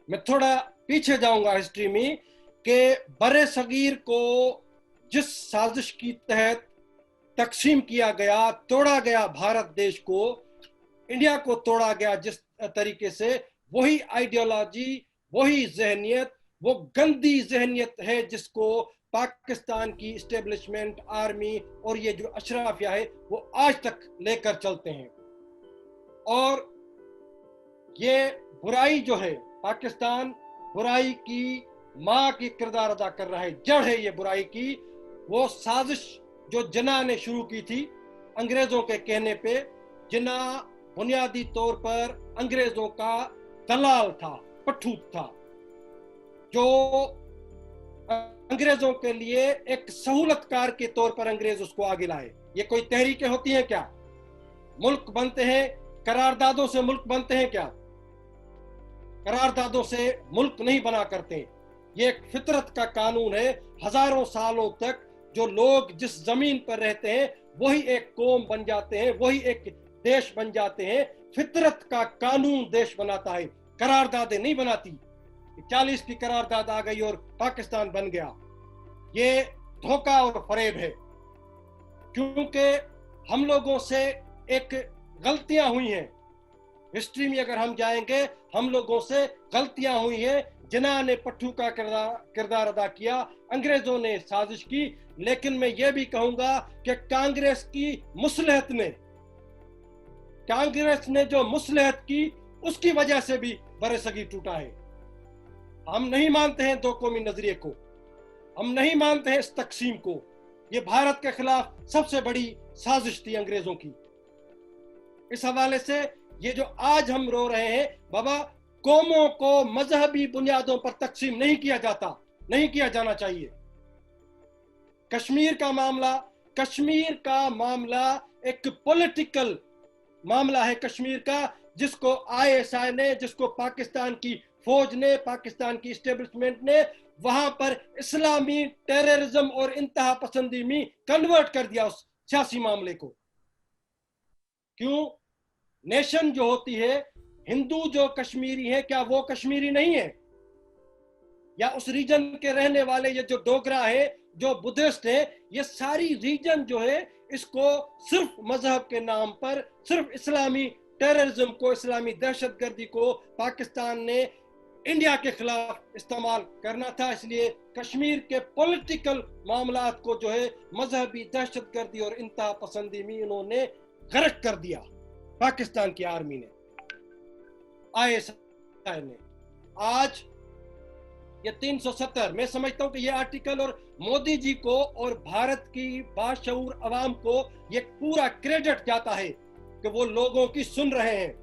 मैं थोड़ा पीछे जाऊंगा हिस्ट्री में कि बर्रे सगीर को जिस साजिश की तहत तकसीम किया गया, तोड़ा गया भारत देश को, इंडिया को तोड़ा गया जिस तरीके से, वही आइडियोलॉजी, वही जहनियत, वो गंदी जहनियत है जिसको पाकिस्तान की इस्टेब्लिशमेंट, आर्मी और ये जो अशराफिया है वो आज तक लेकर चलते हैं। और ये बुराई जो है, पाकिस्तान बुराई की माँ की किरदार अदा कर रहा है, जड़ है ये बुराई की। वो साजिश जो जिन्ना ने शुरू की थी अंग्रेजों के कहने पे, जिन्ना बुनियादी तौर पर अंग्रेजों का दलाल था, पठूत था, जो अंग्रेजों के लिए एक सहूलतकार के तौर पर अंग्रेज उसको आगे लाए। ये कोई तहरीकें होती हैं क्या? मुल्क बनते हैं करारदादों से, मुल्क बनते हैं क्या? करारदादों से मुल्क नहीं बना करते। ये एक फितरत का कानून है। हजारों सालों तक जो लोग जिस जमीन पर रहते हैं वही एक कौम बन जाते हैं, वही एक देश बन जाते हैं। फितरत का कानून देश बनाता है, करारदादें नहीं बनाती। 40 की करारदाद आ गई और पाकिस्तान बन गया। ये धोखा और फरेब है, क्योंकि हम लोगों से एक गलतियां हुई हैं। हिस्ट्री में अगर हम जाएंगे, हम लोगों से गलतियां हुई हैं। जिन्ना ने पट्टू का किरदार अदा किया, अंग्रेजों ने साजिश की। लेकिन मैं ये भी कहूंगा कि कांग्रेस की मुसलहत ने, कांग्रेस ने जो मुसलहत की उसकी वजह से भी बरसगी टूटा है। हम नहीं मानते हैं दो कौमी नजरिए को, हम नहीं मानते हैं इस तकसीम को। ये भारत के खिलाफ सबसे बड़ी साजिश थी अंग्रेजों की। इस हवाले से ये जो आज हम रो रहे हैं, बाबा कौमों को मजहबी बुनियादों पर तकसीम नहीं किया जाता, नहीं किया जाना चाहिए। कश्मीर का मामला एक पॉलिटिकल मामला है कश्मीर का, जिसको ISI ने, जिसको पाकिस्तान की फौज ने, पाकिस्तान की इस्टेब्लिशमेंट ने वहां पर इस्लामी टेररिज्म और इंतहा पसंदी में कन्वर्ट कर दिया उस सियासी मामले को। क्यों? नेशन जो होती है, हिंदू जो कश्मीरी है, क्या वो कश्मीरी नहीं है? या उस रीजन के रहने वाले ये जो डोगरा है, जो बुद्धिस्ट है, ये सारी रीजन जो है इसको सिर्फ मजहब के नाम पर, सिर्फ इस्लामी टेररिज्म को, इस्लामी दहशतगर्दी को पाकिस्तान ने इंडिया के खिलाफ इस्तेमाल करना था। इसलिए कश्मीर के पॉलिटिकल मामलात को जो है मजहबी दहशतगर्दी और इंतहा पसंदी में इन्होंने गर्क कर दिया। पाकिस्तान की आर्मी ने, ISI ने। आज ये 370, मैं समझता हूं कि ये आर्टिकल और मोदी जी को और भारत की बाशऊर अवाम को ये पूरा क्रेडिट जाता है कि वो लोगों की सुन रहे हैं।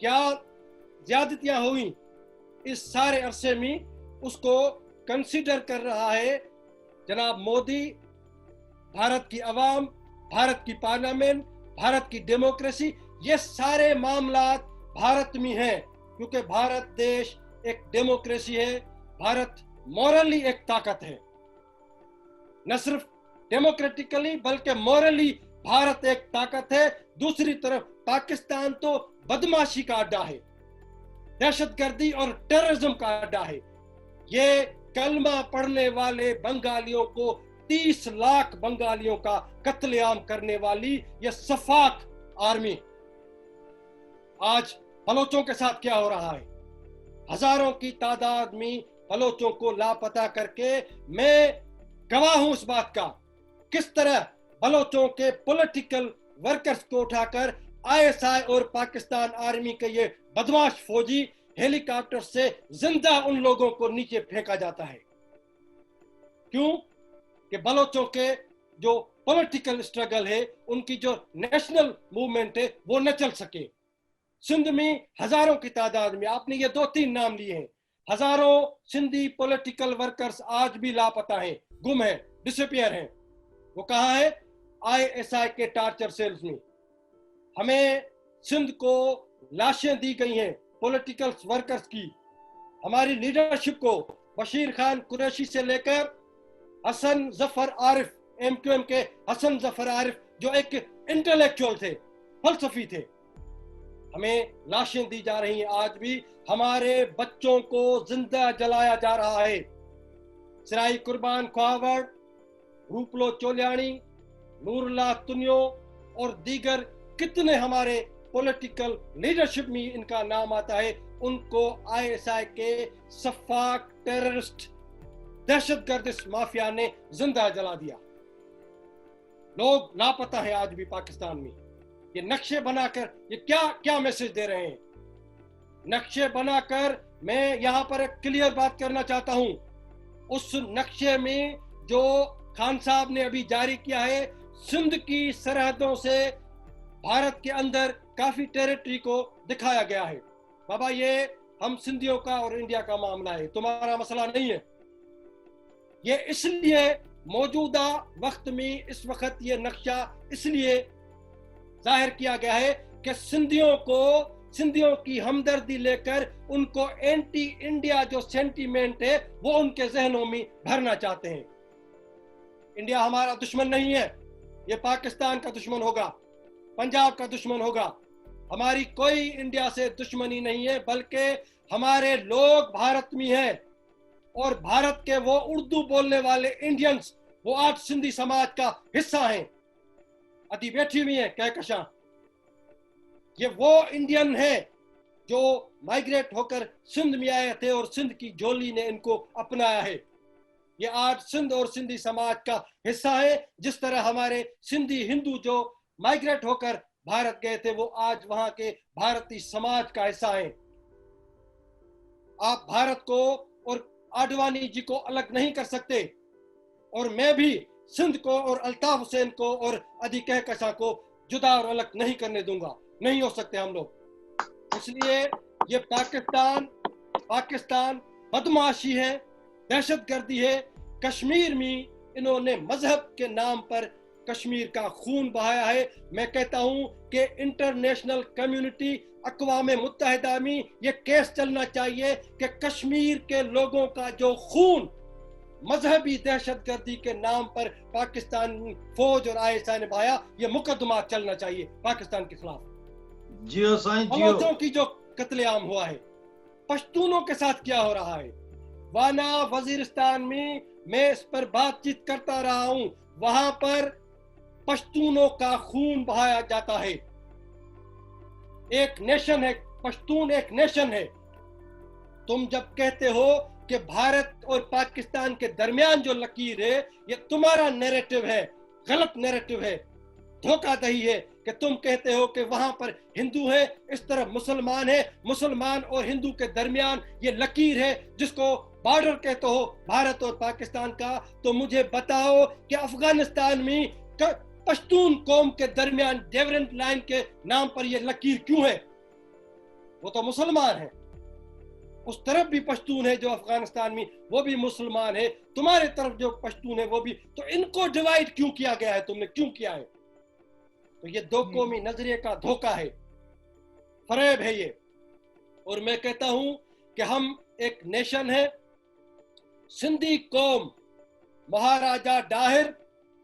क्या ज्यादतियां हुई इस सारे अरसे में, उसको कंसीडर कर रहा है जनाब मोदी, भारत की अवाम, भारत की पार्लियामेंट, भारत की डेमोक्रेसी। ये सारे मामलात भारत में हैं, क्योंकि भारत देश एक डेमोक्रेसी है। भारत मॉरली एक ताकत है, न सिर्फ डेमोक्रेटिकली बल्कि मॉरली भारत एक ताकत है। दूसरी तरफ पाकिस्तान तो बदमाशी का अड्डा है, दहशतगर्दी और टेररिज्म का अड्डा है। ये कलमा पढ़ने वाले बंगालियों को, 30 लाख बंगालियों का कत्लेआम करने वाली ये सफाक आर्मी, आज बलोचों के साथ क्या हो रहा है? हजारों की तादाद में बलोचों को लापता करके, मैं गवाह हूं इस बात का, किस तरह बलोचों के पॉलिटिकल वर्कर्स को उठाकर ISI और पाकिस्तान आर्मी के ये बदमाश फौजी हेलीकॉप्टर से जिंदा उन लोगों को नीचे फेंका जाता है। क्यों? कि बलोचों के जो पॉलिटिकल स्ट्रगल है, उनकी जो नेशनल मूवमेंट है, वो न चल सके। सिंध में हजारों की तादाद में, आपने ये 2-3 नाम लिए हैं, हजारों सिंधी पॉलिटिकल वर्कर्स आज भी लापता हैं, गुम हैं, डिसअपियर हैं। वो कहाँ है? ISI के टार्चर सेल्स में। हमें सिंध को लाशें दी गई हैं पॉलिटिकल वर्कर्स की, हमारी लीडरशिप को बशीर खान कुरैशी से लेकर हसन जफर आरिफ, MQM के हसन जफर आरिफ जो एक इंटेलेक्चुअल थे, फलसफी थे, हमें लाशें दी जा रही हैं। आज भी हमारे बच्चों को जिंदा जलाया जा रहा है। सिराई कुर्बान ख्वावड़, रूपलो चोलियानी, नूरुल्लाह तुनियो और दीगर कितने हमारे पॉलिटिकल लीडरशिप में इनका नाम आता है, उनको ISI के सफाक टेररिस्ट दहशतगर्द इस माफिया ने जिंदा जला दिया। लोग लापता है आज भी पाकिस्तान में। ये नक्शे बनाकर ये क्या क्या मैसेज दे रहे हैं? नक्शे बनाकर मैं यहाँ पर एक क्लियर बात करना चाहता हूँ, उस नक्शे में जो खान साहब ने अभी जारी किया है, सिंध की सरहदों से भारत के अंदर काफी टेरिटरी को दिखाया गया है। बाबा ये हम सिंधियों का और इंडिया का मामला है, तुम्हारा मसला नहीं है। ये इसलिए मौजूदा वक्त में इस वक्त ये नक्शा इसलिए जाहिर किया गया है कि सिंधियों की हमदर्दी लेकर उनको एंटी इंडिया जो सेंटीमेंट है वो उनके जहनों में भरना चाहते हैं। इंडिया हमारा दुश्मन नहीं है, ये पाकिस्तान का दुश्मन होगा, पंजाब का दुश्मन होगा। हमारी कोई इंडिया से दुश्मनी नहीं है, बल्कि हमारे लोग भारत में हैं और भारत के वो उर्दू बोलने वाले इंडियंस वो आज सिंधी समाज का हिस्सा हैं। अभी बैठी हुई है कहकशां, ये वो इंडियन है जो माइग्रेट होकर सिंध में आए थे और सिंध की झोली ने इनको अपनाया है। ये आज सिंध और सिंधी समाज का हिस्सा है, जिस तरह हमारे सिंधी हिंदू जो माइग्रेट होकर भारत गए थे वो आज वहां के भारतीय समाज का हिस्सा है। आप भारत को और आडवाणी जी को अलग नहीं कर सकते, और मैं भी सिंध को और अल्ताफ हुसैन को और अदी कहकशां को जुदा और अलग नहीं करने दूंगा। नहीं हो सकते हम लोग। इसलिए ये पाकिस्तान बदमाशी है, दहशतगर्दी है। कश्मीर में इन्होंने मजहब के नाम पर कश्मीर का खून बहाया है। मैं कहता हूं कि इंटरनेशनल कम्युनिटी, अक़वाम मुत्तहिदा में ये केस चलना चाहिए कि कश्मीर के लोगों का जो खून मजहबी दहशतगर्दी के नाम पर पाकिस्तान फौज और ISI ने बहाया, ये मुकदमा चलना चाहिए पाकिस्तान के खिलाफ। जियो साईं जियो। बलोचों की जो कत्लेआम हुआ है, पश्तूनों के साथ क्या हो रहा है, वाना वजीरिस्तान में मैं इस पर बातचीत करता रहा हूं, वहां पर पश्तूनों का खून बहाया जाता है। एक नेशन है, पश्तून एक नेशन है। तुम जब कहते हो कि भारत और पाकिस्तान के दरमियान जो लकीर है ये तुम्हारा नैरेटिव है, गलत नैरेटिव है, धोखाधड़ी है कि तुम कहते हो कि वहां पर हिंदू है, इस तरफ मुसलमान है, मुसलमान और हिंदू के दरमियान ये लकीर है जिसको बॉर्डर कहते हो भारत और पाकिस्तान का। तो मुझे बताओ कि अफगानिस्तान में पश्तून कौम के दरमियान डेवरेंट लाइन के नाम पर ये लकीर क्यों है? वो तो मुसलमान है, उस तरफ भी पश्तून है जो अफगानिस्तान में, वो भी मुसलमान है, तुम्हारे तरफ जो पश्तून है वो भी, तो इनको डिवाइड क्यों किया गया है? तुमने क्यों किया है? तो ये दो कौमी नजरिए का धोखा है, फरेब है ये। और मैं कहता हूं कि हम एक नेशन है, सिंधी कौम महाराजा डाहिर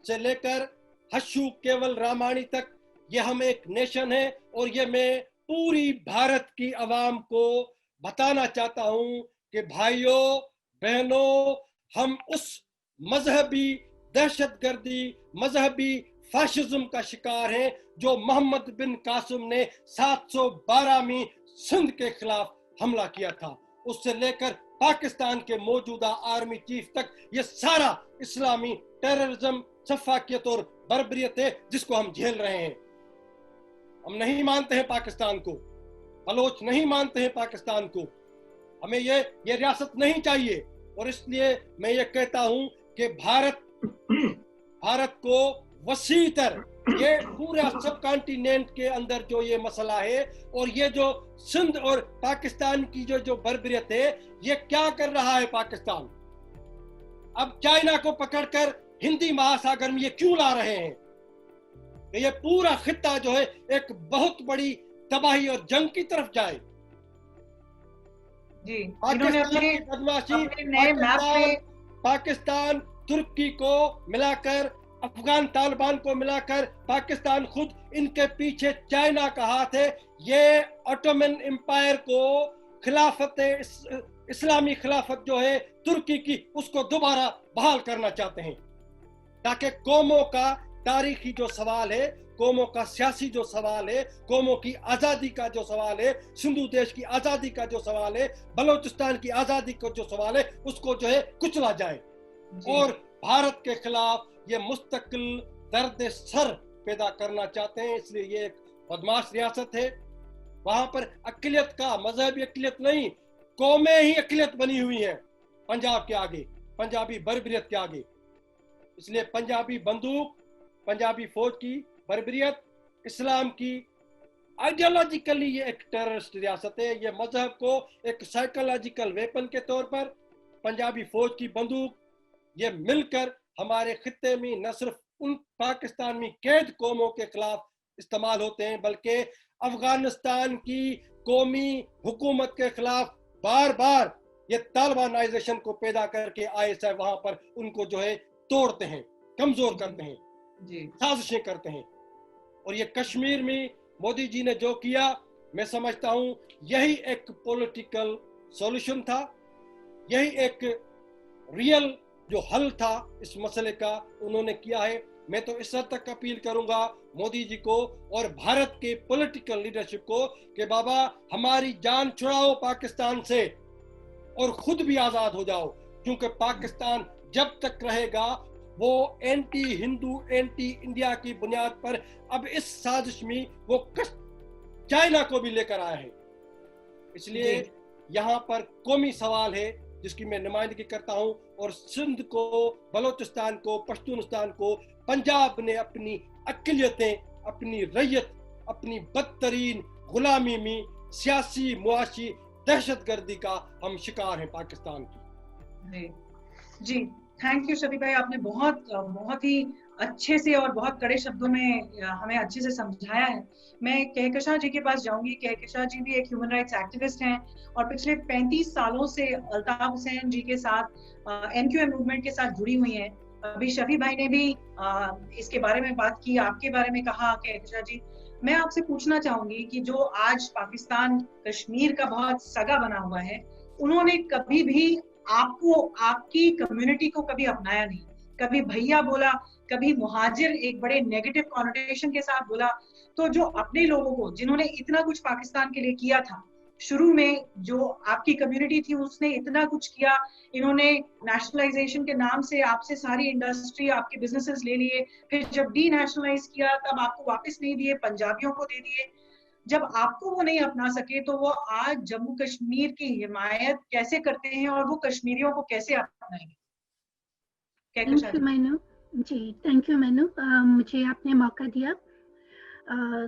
से लेकर हशू केवल रामाणी तक, ये हम एक नेशन है। और ये मैं पूरी भारत की आवाम को बताना चाहता हूं कि भाइयों बहनों, हम उस मजहबी दहशतगर्दी, मजहबी फाशिज्म का शिकार हैं जो मोहम्मद बिन कासिम ने 712 में सिंध के खिलाफ हमला किया था। उससे लेकर पाकिस्तान के मौजूदा आर्मी चीफ तक ये सारा इस्लामी टेररिज्म, सफाकियत और बर्बरियत है जिसको हम झेल रहे हैं। हम नहीं मानते हैं पाकिस्तान को, बलोच नहीं मानते हैं पाकिस्तान को, हमें ये रियासत नहीं चाहिए। और इसलिए मैं ये कहता हूं कि भारत को वसीतर, ये पूरा सब कॉन्टिनेंट के अंदर जो ये मसला है और ये जो सिंध और पाकिस्तान की जो बर्बरियत है, ये क्या कर रहा है पाकिस्तान? अब चाइना को पकड़कर हिंदी महासागर में ये क्यों ला रहे हैं? ये पूरा खित्ता जो है एक बहुत बड़ी तबाही और जंग की तरफ जाए। जी, पाकिस्तान की बदमाशी, पाकिस्तान तुर्की को मिलाकर, अफगान तालिबान को मिलाकर, पाकिस्तान खुद, इनके पीछे चाइना का हाथ है। ये ऑटोमन एम्पायर को खिलाफत इस्लामी खिलाफत जो है तुर्की की, उसको दोबारा बहाल करना चाहते हैं, ताकि कौमों का तारीखी जो सवाल है, कौमों का सियासी जो सवाल है, कौमों की आज़ादी का जो सवाल है, सिंधु देश की आज़ादी का जो सवाल है, बलूचिस्तान की आज़ादी का जो सवाल है, उसको जो है कुचला जाए। और भारत के खिलाफ ये मुस्तकिल दर्द सर पैदा करना चाहते हैं। इसलिए ये एक बदमाश रियासत है। वहां पर अक़लियत का, मजहबी अक़लियत नहीं, कौमें ही अक़लियत बनी हुई हैं पंजाब के आगे, पंजाबी बर्बरियत के आगे। इसलिए पंजाबी बंदूक, पंजाबी फौज की बर्बरियत, इस्लाम की आइडियोलॉजिकली ये एक टेररिस्ट रियासत है। ये मजहब को एक साइकोलॉजिकल वेपन के तौर पर, पंजाबी फौज की बंदूक, ये मिलकर हमारे खित्ते में न सिर्फ उन पाकिस्तान में कैद कौमों के खिलाफ इस्तेमाल होते हैं, बल्कि अफगानिस्तान की कौमी हुकूमत के खिलाफ बार बार ये तालिबानाइजेशन को पैदा करके ISI वहां पर उनको जो है तोड़ते हैं, कमजोर करते हैं, साजिशें करते हैं। और ये कश्मीर में मोदी जी ने जो किया, मैं समझता हूं यही एक पॉलिटिकल सॉल्यूशन था, यही एक रियल जो हल था इस मसले का, उन्होंने किया है। मैं तो इस हद तक अपील करूंगा मोदी जी को और भारत के पॉलिटिकल लीडरशिप को कि बाबा हमारी जान छुड़ाओ पाकिस्तान से और खुद भी आजाद हो जाओ, क्योंकि पाकिस्तान जब तक रहेगा वो एंटी हिंदू, एंटी इंडिया की बुनियाद पर अब इस साजिश में वो चाइना को भी लेकर आया है। इसलिए यहाँ पर कौमी सवाल है जिसकी मैं नुमाइंदगी करता हूँ, और सिंध को, बलूचिस्तान को, पश्तूनिस्तान को, पंजाब ने अपनी अक़लियतें, अपनी रैयत, अपनी बदतरीन गुलामी में सियासी मुआशी दहशतगर्दी का हम शिकार हैं पाकिस्तान की। जी, थैंक यू शफी भाई, आपने बहुत ही अच्छे से और बहुत कड़े शब्दों में हमें अच्छे से समझाया है। मैं कहकशां जी के पास जाऊंगी। कहकशां जी भी एक ह्यूमन राइट्स एक्टिविस्ट हैं और पिछले 35 सालों से अल्ताफ हुसैन जी के साथ NQM मूवमेंट के साथ जुड़ी हुई हैं। अभी शफी भाई ने भी इसके बारे में बात की, आपके बारे में कहा। कहकशां जी, मैं आपसे पूछना चाहूंगी कि जो आज पाकिस्तान कश्मीर का बहुत सगा बना हुआ है, उन्होंने कभी भी आपको, आपकी कम्युनिटी को कभी अपनाया नहीं, कभी भैया बोला, कभी मुहाजिर एक बड़े नेगेटिव कॉनोटेशन के साथ बोला। तो जो अपने लोगों को, जिन्होंने इतना कुछ पाकिस्तान के लिए किया था, शुरू में जो आपकी कम्युनिटी थी उसने इतना कुछ किया, इन्होंने नेशनलाइजेशन के नाम से आपसे सारी इंडस्ट्री, आपके बिजनेसेस ले लिए, फिर जब डी नेशनलाइज किया तब आपको वापस नहीं दिए, पंजाबियों को दे दिए। जब आपको वो नहीं अपना सके तो वो आज जम्मू कश्मीर की हिमायत कैसे करते हैं और वो कश्मीरियों को कैसे अपनाएंगे? थैंक यू मैनू जी, थैंक यू मैनू, मुझे आपने मौका दिया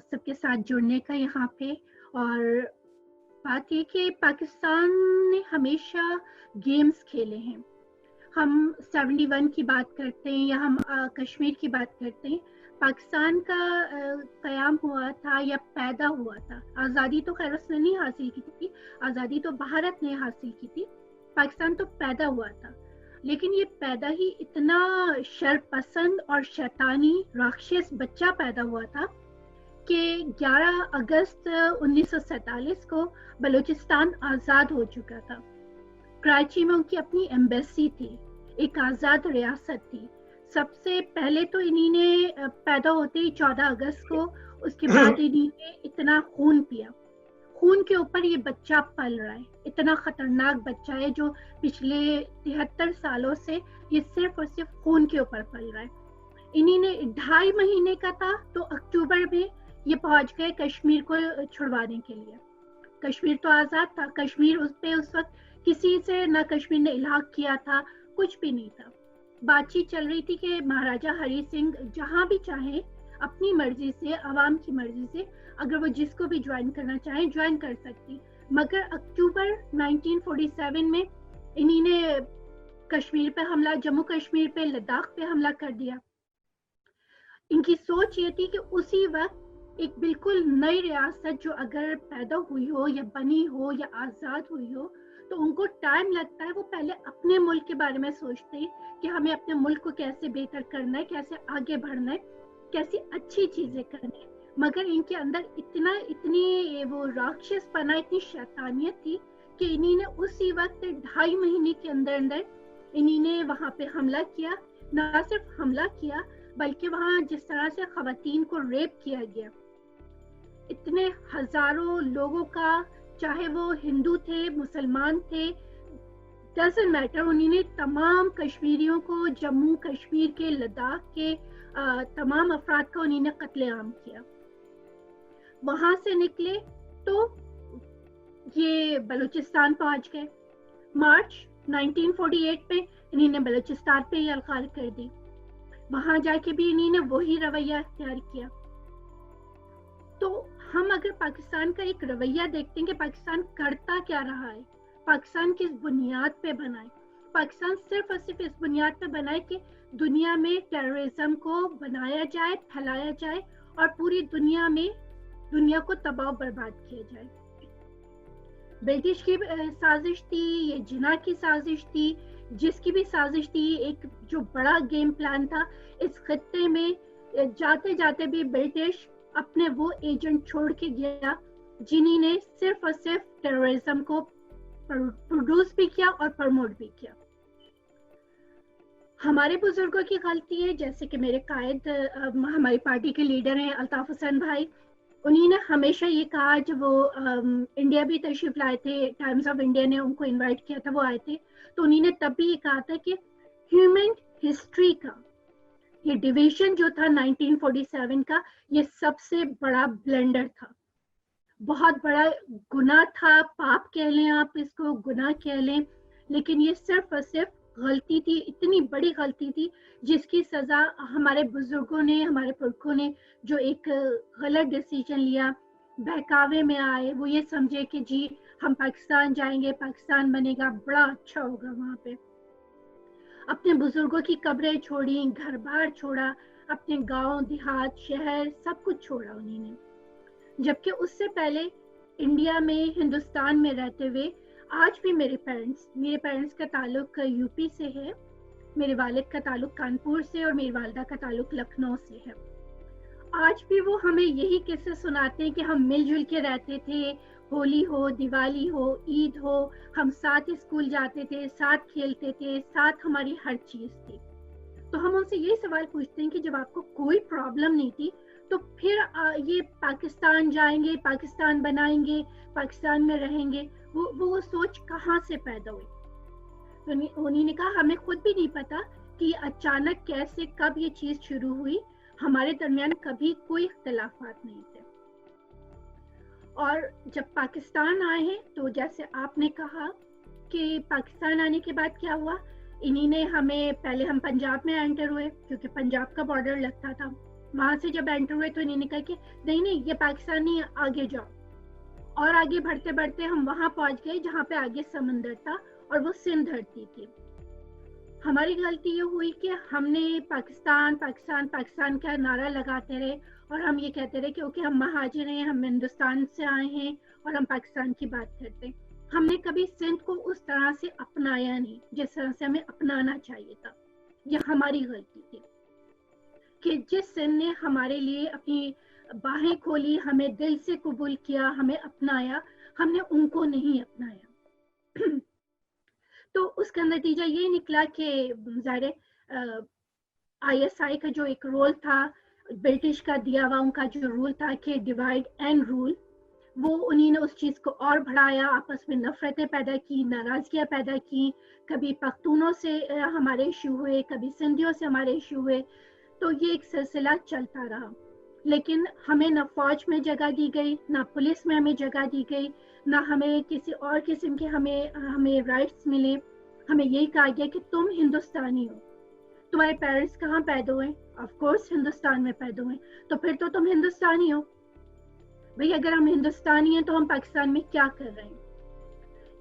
सबके साथ जुड़ने का यहाँ पे। और बात ये कि पाकिस्तान ने हमेशा गेम्स खेले हैं। हम 71 की बात करते हैं या हम कश्मीर की बात करते हैं, पाकिस्तान का क़याम हुआ था या पैदा हुआ था। आज़ादी तो खैर उसने नहीं हासिल की थी, आज़ादी तो भारत ने हासिल की थी, पाकिस्तान तो पैदा हुआ था। लेकिन ये पैदा ही इतना शरपसंद और शैतानी राक्षस बच्चा पैदा हुआ था कि 11 अगस्त 1947 को बलूचिस्तान आज़ाद हो चुका था। कराची में उनकी अपनी एम्बेसी थी, एक आज़ाद रियासत थी। सबसे पहले तो इन्हीं ने पैदा होते ही 14 अगस्त को, उसके बाद इन्हीं ने इतना खून पिया, खून के ऊपर ये बच्चा पल रहा है। इतना खतरनाक बच्चा है जो पिछले 73 सालों से ये सिर्फ और सिर्फ खून के ऊपर पल रहा है। इन्हीं ने 2.5 महीने का था तो अक्टूबर में ये पहुंच गए कश्मीर को छुड़वाने के लिए। कश्मीर तो आज़ाद था, कश्मीर उस पे उस वक्त किसी से ना कश्मीर ने इलाक़ किया था, कुछ भी नहीं था। बातचीत चल रही थी कि महाराजा हरी सिंह जहाँ भी चाहे अपनी मर्जी से, आवाम की मर्जी से, अगर वो जिसको भी ज्वाइन करना चाहे ज्वाइन कर सकती। मगर अक्टूबर 1947 में इन्हीं ने कश्मीर पे हमला, जम्मू कश्मीर पे, लद्दाख पे हमला कर दिया। इनकी सोच ये थी कि उसी वक्त एक बिल्कुल नई रियासत जो अगर पैदा हुई हो या बनी हो या आज़ाद हुई हो, تو ان کو ٹائم لگتا ہے, وہ پہلے اپنے ملک کے بارے میں سوچتے ہیں کہ ہمیں اپنے ملک کو کیسے بہتر کرنا ہے, کیسے آگے بڑھنا ہے, کیسی اچھی چیزیں کرنی ہے. مگر ان کے اندر اتنی وہ راکشس پنا, اتنی شیطانیت تھی کہ انہی نے اسی وقت 2.5 مہینے کے اندر انہی نے وہاں پہ حملہ کیا. نہ صرف حملہ کیا بلکہ وہاں جس طرح سے خواتین کو ریپ کیا گیا, اتنے ہزاروں لوگوں کا, چاہے وہ ہندو تھے, مسلمان تھے, ڈزنٹ میٹر, انہی نے تمام کشمیریوں کو, جموں کشمیر کے, لداخ کے تمام افراد کا انہی نے قتل عام کیا. وہاں سے نکلے تو یہ بلوچستان پہنچ گئے. مارچ 1948 میں انہی نے بلوچستان پہ ہی الغار کر دی. وہاں جا کے بھی انہی نے وہی رویہ اختیار کیا. تو ہم اگر پاکستان کا ایک رویہ دیکھتے ہیں کہ پاکستان کرتا کیا رہا ہے, پاکستان کس بنیاد پہ بنا ہے, پاکستان صرف اور صرف اس بنیاد پہ بنا ہے کہ دنیا میں ٹیررزم کو بنایا جائے, پھیلایا جائے اور پوری دنیا کو تباہ و برباد کیا جائے. برٹش کی سازش تھی, یہ جناح کی سازش تھی, جس کی بھی سازش تھی, ایک جو بڑا گیم پلان تھا. اس خطے میں جاتے جاتے بھی برٹش اپنے وہ ایجنٹ چھوڑ کے گیا جنہی نے صرف اور صرف ٹیررزم کو پروڈیوس بھی کیا اور پروموٹ بھی کیا. ہمارے بزرگوں کی غلطی ہے, جیسے کہ میرے قائد ہماری پارٹی کے لیڈر ہیں الطاف حسین بھائی, انہی نے ہمیشہ یہ کہا, جب وہ انڈیا بھی تشریف لائے تھے, ٹائمز آف انڈیا نے ان کو انوائٹ کیا تھا, وہ آئے تھے, تو انہی نے تب بھی یہ کہا تھا کہ ہیومن ہسٹری کا یہ ڈویژن جو تھا 1947 کا, یہ سب سے بڑا بلنڈر تھا, بہت بڑا گناہ تھا. پاپ کہہ لیں آپ اس کو, گناہ کہہ لیں, لیکن یہ صرف اور صرف غلطی تھی, اتنی بڑی غلطی تھی جس کی سزا ہمارے بزرگوں نے, ہمارے پرکھوں نے جو ایک غلط ڈیسیجن لیا, بہکاوے میں آئے, وہ یہ سمجھے کہ جی ہم پاکستان جائیں گے, پاکستان بنے گا, بڑا اچھا ہوگا. وہاں پہ اپنے بزرگوں کی قبریں چھوڑی, گھر بار چھوڑا, اپنے گاؤں, دیہات, شہر, سب کچھ چھوڑا انہی نے. جبکہ اس سے پہلے انڈیا میں, ہندوستان میں رہتے ہوئے آج بھی میرے پیرنٹس کا تعلق یو پی سے ہے, میرے والد کا تعلق کانپور سے اور میری والدہ کا تعلق لکھنؤ سے ہے. آج بھی وہ ہمیں یہی قصے سناتے ہیں کہ ہم مل جل کے رہتے تھے, ہولی ہو, دیوالی ہو, عید ہو, ہم ساتھ اسکول جاتے تھے, ساتھ کھیلتے تھے, ساتھ ہماری ہر چیز تھی. تو ہم ان سے یہی سوال پوچھتے ہیں کہ جب آپ کو کوئی پرابلم نہیں تھی تو پھر یہ پاکستان جائیں گے, پاکستان بنائیں گے, پاکستان میں رہیں گے, وہ سوچ کہاں سے پیدا ہوئی؟ انہی نے کہا ہمیں خود بھی نہیں پتا کہ اچانک کیسے, کب یہ چیز شروع ہوئی. ہمارے درمیان کبھی کوئی اختلافات نہیں تھے. اور جب پاکستان آئے ہیں تو جیسے آپ نے کہا کہ پاکستان آنے کے بعد کیا ہوا, انہی نے ہمیں, پہلے ہم پنجاب میں انٹر ہوئے کیونکہ پنجاب کا بارڈر لگتا تھا. وہاں سے جب انٹر ہوئے تو انہی نے کہا کہ نہیں یہ پاکستان نہیں, آگے جاؤ. اور آگے بڑھتے بڑھتے ہم وہاں پہنچ گئے جہاں پہ آگے سمندر تھا اور وہ سندھ دھرتی تھی. ہماری غلطی یہ ہوئی کہ ہم نے پاکستان پاکستان پاکستان کا نعرہ لگاتے رہے اور ہم یہ کہتے رہے کہ اوکے ہم مہاجر ہیں, ہم ہندوستان سے آئے ہیں اور ہم پاکستان کی بات کرتے ہیں. ہم نے کبھی سندھ کو اس طرح سے اپنایا نہیں جس طرح سے ہمیں اپنانا چاہیے تھا. یہ ہماری غلطی تھی کہ جس سندھ نے ہمارے لیے اپنی باہیں کھولی, ہمیں دل سے قبول کیا, ہمیں اپنایا, ہم نے ان کو نہیں اپنایا. تو اس کا نتیجہ یہ نکلا کہ ظاہر ISI کا جو ایک رول تھا, برٹش کا دیا ہوا ان کا جو رول تھا کہ ڈیوائڈ اینڈ رول, وہ انہی نے اس چیز کو اور بڑھایا, آپس میں نفرتیں پیدا کی, ناراضگیاں پیدا کی. کبھی پختونوں سے ہمارے ایشو ہوئے, کبھی سندھیوں سے ہمارے ایشو ہوئے. تو یہ ایک سلسلہ چلتا رہا. لیکن ہمیں نہ فوج میں جگہ دی گئی, نہ پولیس میں ہمیں جگہ دی گئی, نہ ہمیں کسی اور قسم کے ہمیں رائٹس ملے. ہمیں یہی کہا گیا کہ تم ہندوستانی ہو. تمہارے پیرنٹس کہاں پیدا ہوئے؟ آف کورس ہندوستان میں پیدا ہوئے, تو پھر تو تم ہندوستانی ہو. بھئی اگر ہم ہندوستانی ہیں تو ہم پاکستان میں کیا کر رہے ہیں؟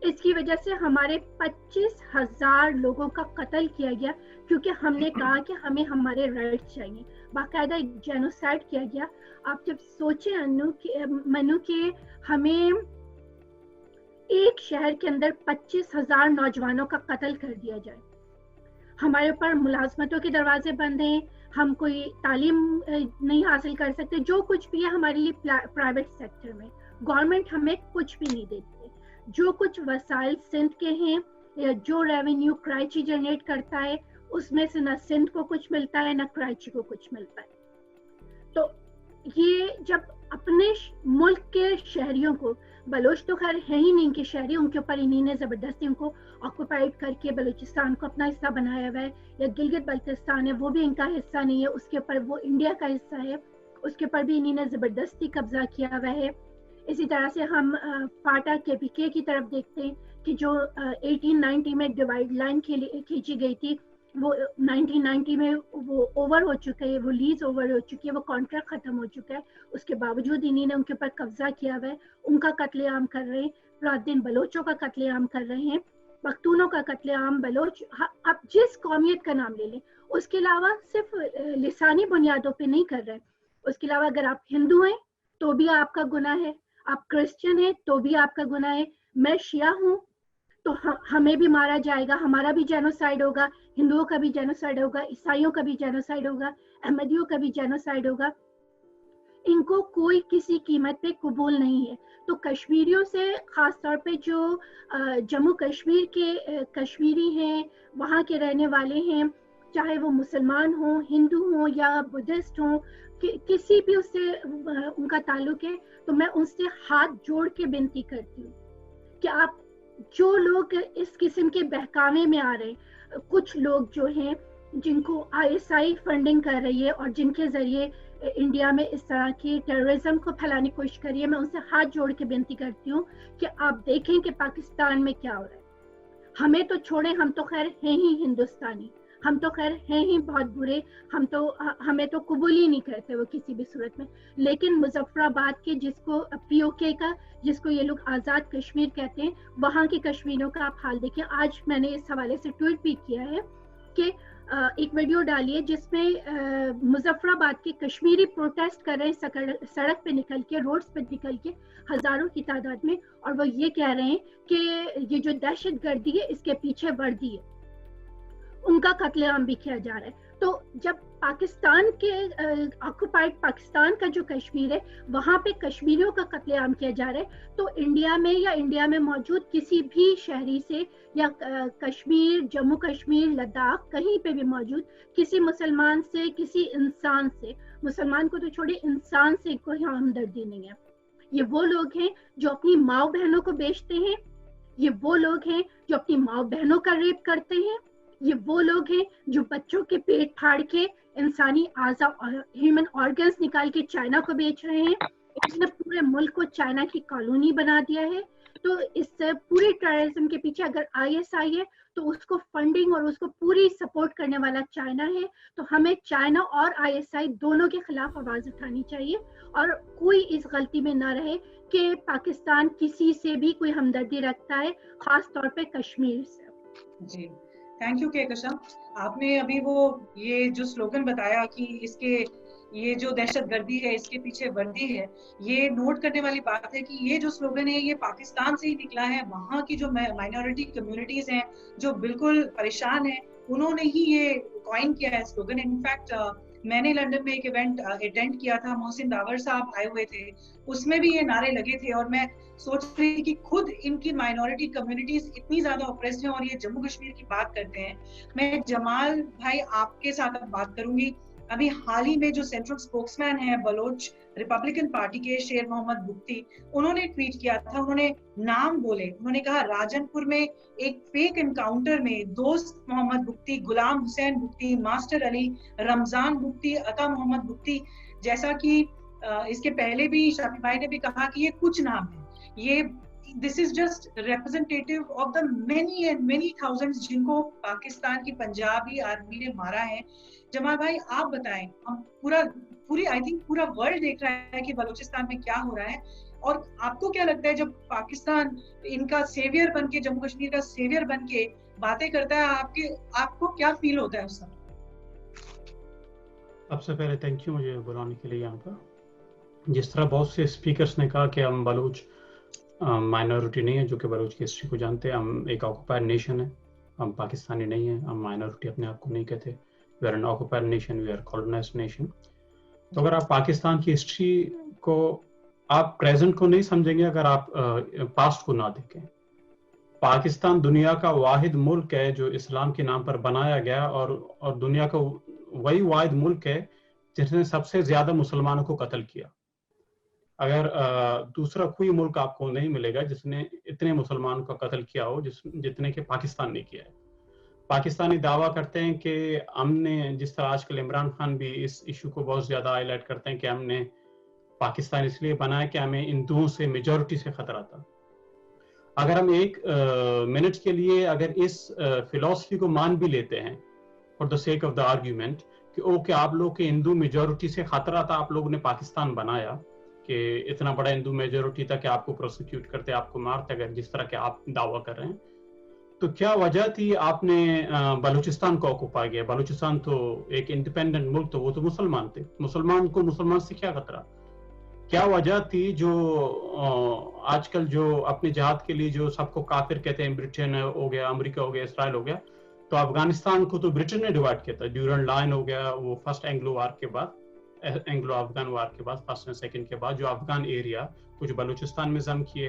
اس کی وجہ سے ہمارے 25,000 لوگوں کا قتل کیا گیا کیونکہ ہم نے کہا کہ ہمیں ہمارے رائٹس چاہیے. باقاعدہ ایک جینوسائیڈ کیا گیا. آپ جب سوچیں منو کہ ہمیں ایک شہر کے اندر 25,000 نوجوانوں کا قتل کر دیا جائے. ہمارے اوپر ملازمتوں کے دروازے بند ہیں, ہم کوئی تعلیم نہیں حاصل کر سکتے, جو کچھ بھی ہے ہمارے لیے پرائیویٹ سیکٹر میں. گورنمنٹ ہمیں کچھ بھی نہیں دیتی. جو کچھ وسائل سندھ کے ہیں, جو ریونیو کراچی جنریٹ کرتا ہے, اس میں سے نہ سندھ کو کچھ ملتا ہے نہ کراچی کو کچھ ملتا ہے. تو یہ جب اپنے ملک کے شہریوں کو, بلوچ تو خیر ہے ہی نہیں کہ شہری, ان کے اوپر انہی نے زبردستی ان کو آکوپائڈ کر کے بلوچستان کو اپنا حصہ بنایا ہوا ہے, یا گلگت بلتستان ہے وہ بھی ان کا حصہ نہیں ہے, اس کے اوپر وہ انڈیا کا حصہ ہے, اس کے اوپر بھی انہی نے زبردستی قبضہ کیا ہوا ہے. اسی طرح سے ہم فاٹا KPK کی طرف دیکھتے ہیں کہ جو 1890 میں ڈیوائڈ لائن کھینچی گئی تھی, وہ 1990 میں وہ اوور ہو چکا ہے, وہ لیز اوور ہو چکی ہے, وہ کانٹریکٹ ختم ہو چکا ہے. اس کے باوجود انہی نے ان کے اوپر قبضہ کیا ہوا ہے, ان کا قتل عام کر رہے ہیں. رات دن بلوچوں کا قتل عام کر رہے ہیں, پختونوں کا قتل عام. بلوچ آپ جس قومیت کا نام لے لیں, اس کے علاوہ صرف لسانی بنیادوں پہ نہیں کر رہے. اس کے علاوہ اگر آپ ہندو ہیں تو بھی آپ کا گناہ ہے, آپ کرسچن ہیں تو بھی آپ کا گناہ ہے. میں شیعہ ہوں تو ہمیں بھی مارا جائے گا, ہمارا بھی جینوسائیڈ ہوگا, ہندوؤں کا بھی جینوسائیڈ ہوگا, عیسائیوں کا بھی جینوسائیڈ ہوگا, احمدیوں کا بھی جینوسائیڈ ہوگا. ان کو کوئی کسی قیمت پہ قبول نہیں ہے. تو کشمیریوں سے خاص طور پہ جو جموں کشمیر کے کشمیری ہیں, وہاں کے رہنے والے ہیں, چاہے وہ مسلمان ہوں, ہندو ہوں یا بدھسٹ ہوں, کسی بھی اس سے ان کا تعلق ہے, تو میں ان سے ہاتھ جوڑ کے بنتی کرتی ہوں کہ آپ جو لوگ اس قسم کے بہکاوے میں آ رہے ہیں, کچھ لوگ جو ہیں جن کو ISI فنڈنگ کر رہی ہے اور جن کے ذریعے انڈیا میں اس طرح کی ٹیررزم کو پھیلانے کی کوشش کر رہی ہے, میں ان سے ہاتھ جوڑ کے بنتی کرتی ہوں کہ آپ دیکھیں کہ پاکستان میں کیا ہو رہا ہے. ہمیں تو چھوڑیں, ہم تو خیر ہیں ہی ہندوستانی, ہم تو خیر ہیں ہی بہت برے, ہمیں تو قبول ہی نہیں کرتے وہ کسی بھی صورت میں. لیکن مظفر آباد کے جس کو POK کا, جس کو یہ لوگ آزاد کشمیر کہتے ہیں, وہاں کے کشمیریوں کا آپ حال دیکھیں. آج میں نے اس حوالے سے ٹویٹ بھی کیا ہے کہ ایک ویڈیو ڈالی ہے جس میں مظفر آباد کے کشمیری پروٹیسٹ کر رہے ہیں سڑک پہ نکل کے, روڈز پہ نکل کے, ہزاروں کی تعداد میں, اور وہ یہ کہہ رہے ہیں کہ یہ جو دہشت گردی ہے اس کے پیچھے وردی ہے, ان کا قتل عام بھی کیا جا رہا ہے. تو جب پاکستان کے آکوپائڈ پاکستان کا جو کشمیر ہے وہاں پہ کشمیریوں کا قتل عام کیا جا رہا ہے, تو انڈیا میں یا انڈیا میں موجود کسی بھی شہری سے, یا کشمیر, جموں کشمیر, لداخ, کہیں پہ بھی موجود کسی مسلمان سے, کسی انسان سے, مسلمان کو تو چھوڑے انسان سے کوئی ہمدردی نہیں ہے. یہ وہ لوگ ہیں جو اپنی ماں بہنوں کو بیچتے ہیں, یہ وہ لوگ ہیں جو اپنی ماں بہنوں کا ریپ کرتے ہیں, یہ وہ لوگ ہیں جو بچوں کے پیٹ پھاڑ کے انسانی اعضا اور ہیومن آرگنز نکال کے چائنا کو بیچ رہے ہیں. اس نے پورے ملک کو چائنا کی کالونی بنا دیا ہے. تو اس پوری ٹیررزم کے پیچھے اگر ISI ہے تو اس کو فنڈنگ اور اس کو پوری سپورٹ کرنے والا چائنا ہے. تو ہمیں چائنا اور ISI دونوں کے خلاف آواز اٹھانی چاہیے, اور کوئی اس غلطی میں نہ رہے کہ پاکستان کسی سے بھی کوئی ہمدردی رکھتا ہے, خاص طور پہ کشمیر سے. جی تھینک یو کہکشاں. آپ نے ابھی وہ یہ جو سلوگن بتایا کہ اس کے یہ جو دہشت گردی ہے اس کے پیچھے وردی ہے, یہ نوٹ کرنے والی بات ہے کہ یہ جو سلوگن ہے یہ پاکستان سے ہی نکلا ہے. وہاں کی جو مائنورٹی کمیونٹیز ہیں جو بالکل پریشان ہیں, انہوں نے ہی یہ کوائن کیا ہے سلوگن. انفیکٹ میں نے لندن میں ایک ایونٹ اٹینڈ کیا تھا, محسن داور صاحب آئے ہوئے تھے, اس میں بھی یہ نعرے لگے تھے. اور میں سوچ رہی تھی کہ خود ان کی مائنورٹی کمیونٹیز اتنی زیادہ اوپریسڈ ہیں اور یہ جموں کشمیر کی بات کرتے ہیں. میں جمال بھائی آپ کے ساتھ اب بات کروں گی. ابھی حال ہی میں جو سینٹرل سپوکس مین ہیں بلوچ ریپبلکن پارٹی کے, شیر محمد بگٹی, انہوں نے ٹویٹ کیا تھا, انہوں نے نام بولے, انہوں نے کہا راجن پور میں ایک فیک انکاؤنٹر میں دوست محمد بگٹی, غلام حسین بگٹی, ماسٹر علی, رمضان بگٹی, عطا محمد بگٹی, جیسا کہ اس کے پہلے بھی شافی بھائی نے بھی کہا کہ یہ کچھ نام ہے, یہ this is just representative of the many and many thousands جن کو پاکستان کی پنجابی آرمی نے مارا ہے. جمال بھائی آپ بتائیں, ہم پوری آئی تھنک پورا ورلڈ دیکھ رہا ہے کہ بلوچستان میں کیا ہو رہا ہے, اور آپ کو کیا لگتا ہے جب پاکستان ان کا سیویئر بن کے, جموں کشمیر کا سیویئر بن کے باتیں کرتا ہے, آپ کو کیا فیل ہوتا ہے اس وقت؟ سب سے پہلے تھینک یو مجھے بلانے کے لیے یہاں پر. جس طرح بہت سے اسپیکرز نے کہا کہ ہم بلوچ माइनॉरिटी नहीं है जो कि बलूच की हिस्ट्री को जानते हैं. हम एक ऑक्युपाइड नेशन है, हम पाकिस्तानी नहीं है, हम माइनॉरिटी अपने आप को नहीं कहते. We are an occupied nation, we are colonised nation. तो अगर आप पाकिस्तान की हिस्ट्री को, आप प्रेजेंट को नहीं समझेंगे अगर आप पास्ट को ना देखें. पाकिस्तान दुनिया का वाहिद मुल्क है जो इस्लाम के नाम पर बनाया गया, और दुनिया का वही वाहिद मुल्क है जिसने सबसे ज्यादा मुसलमानों को कत्ल किया. अगर दूसरा कोई मुल्क आपको नहीं मिलेगा जिसने इतने मुसलमानों का कत्ल किया हो जितने कि पाकिस्तान ने किया है. पाकिस्तानी दावा करते हैं कि हमने, जिस तरह आजकल इमरान खान भी इस इशू को बहुत ज्यादा हाईलाइट करते हैं कि हमने पाकिस्तान इसलिए बनाया कि हमें हिंदुओं से, मेजॉरिटी से खतरा था. अगर हम एक मिनट के लिए अगर इस फिलॉसफी को मान भी लेते हैं for the sake of the argument कि ओके आप लोग के हिंदू मेजॉरिटी से खतरा था, आप लोगों ने पाकिस्तान बनाया कि इतना बड़ा हिंदू मेजॉरिटी था कि आपको प्रोसिक्यूट करते, आपको मारते, अगर जिस तरह के आप दावा कर रहे हैं, तो क्या वजह थी आपने बलूचिस्तान को ऑक्युपाई किया? बलूचिस्तान तो एक इंडिपेंडेंट मुल्क, तो वो तो मुसलमान थे. मुसलमान को मुसलमान से क्या खतरा? क्या वजह थी जो आजकल जो अपने जहाद के लिए जो सबको काफिर कहते हैं, ब्रिटेन हो गया, अमेरिका हो गया, इसराइल हो गया, तो अफगानिस्तान को तो ब्रिटेन ने डिवाइड किया था. ड्यूरेंट लाइन हो गया, वो फर्स्ट एंग्लो वार के बाद, एंग्लो अफगान वार के बाद, फर्स्ट एंड सेकंड के बाद, जो अफगान एरिया कुछ बलूचिस्तान में जम किए,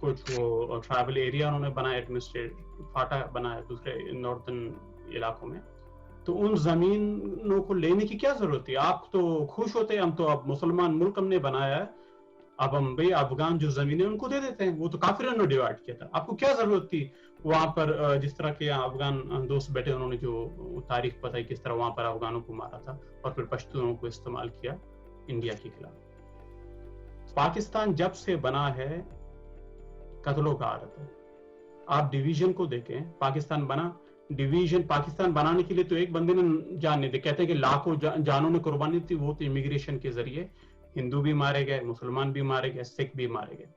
कुछ वो ट्राइबल एरिया उन्होंने बनाया, एडमिनिस्ट्रेटिव फाटा बनाया दूसरे नॉर्दर्न इलाकों में. तो उन जमीनों को लेने की क्या जरूरत थी? आप तो खुश होते, हम तो अब मुसलमान मुल्क हमने बनाया है, अब हम भाई अफगान जो जमीनें उनको दे देते हैं, वो तो काफिरों ने डिवाइड किया था. आपको क्या जरूरत थी वहां पर? जिस तरह के अफगान दोस्त बैठे, उन्होंने जो तारीख बताई किस तरह वहां पर अफगानों को मारा था और फिर पश्तूनों को इस्तेमाल किया इंडिया के खिलाफ. पाकिस्तान जब से बना है कत्लों का आदत है. आप डिवीजन को देखें, पाकिस्तान बना, डिवीजन पाकिस्तान बनाने के लिए तो एक बंदे ने जान नहीं दी. कहते हैं कि लाखों जानों ने कुर्बानी थी, वो तो इमिग्रेशन के जरिए हिंदू भी मारे गए, मुसलमान भी मारे गए, सिख भी मारे गए.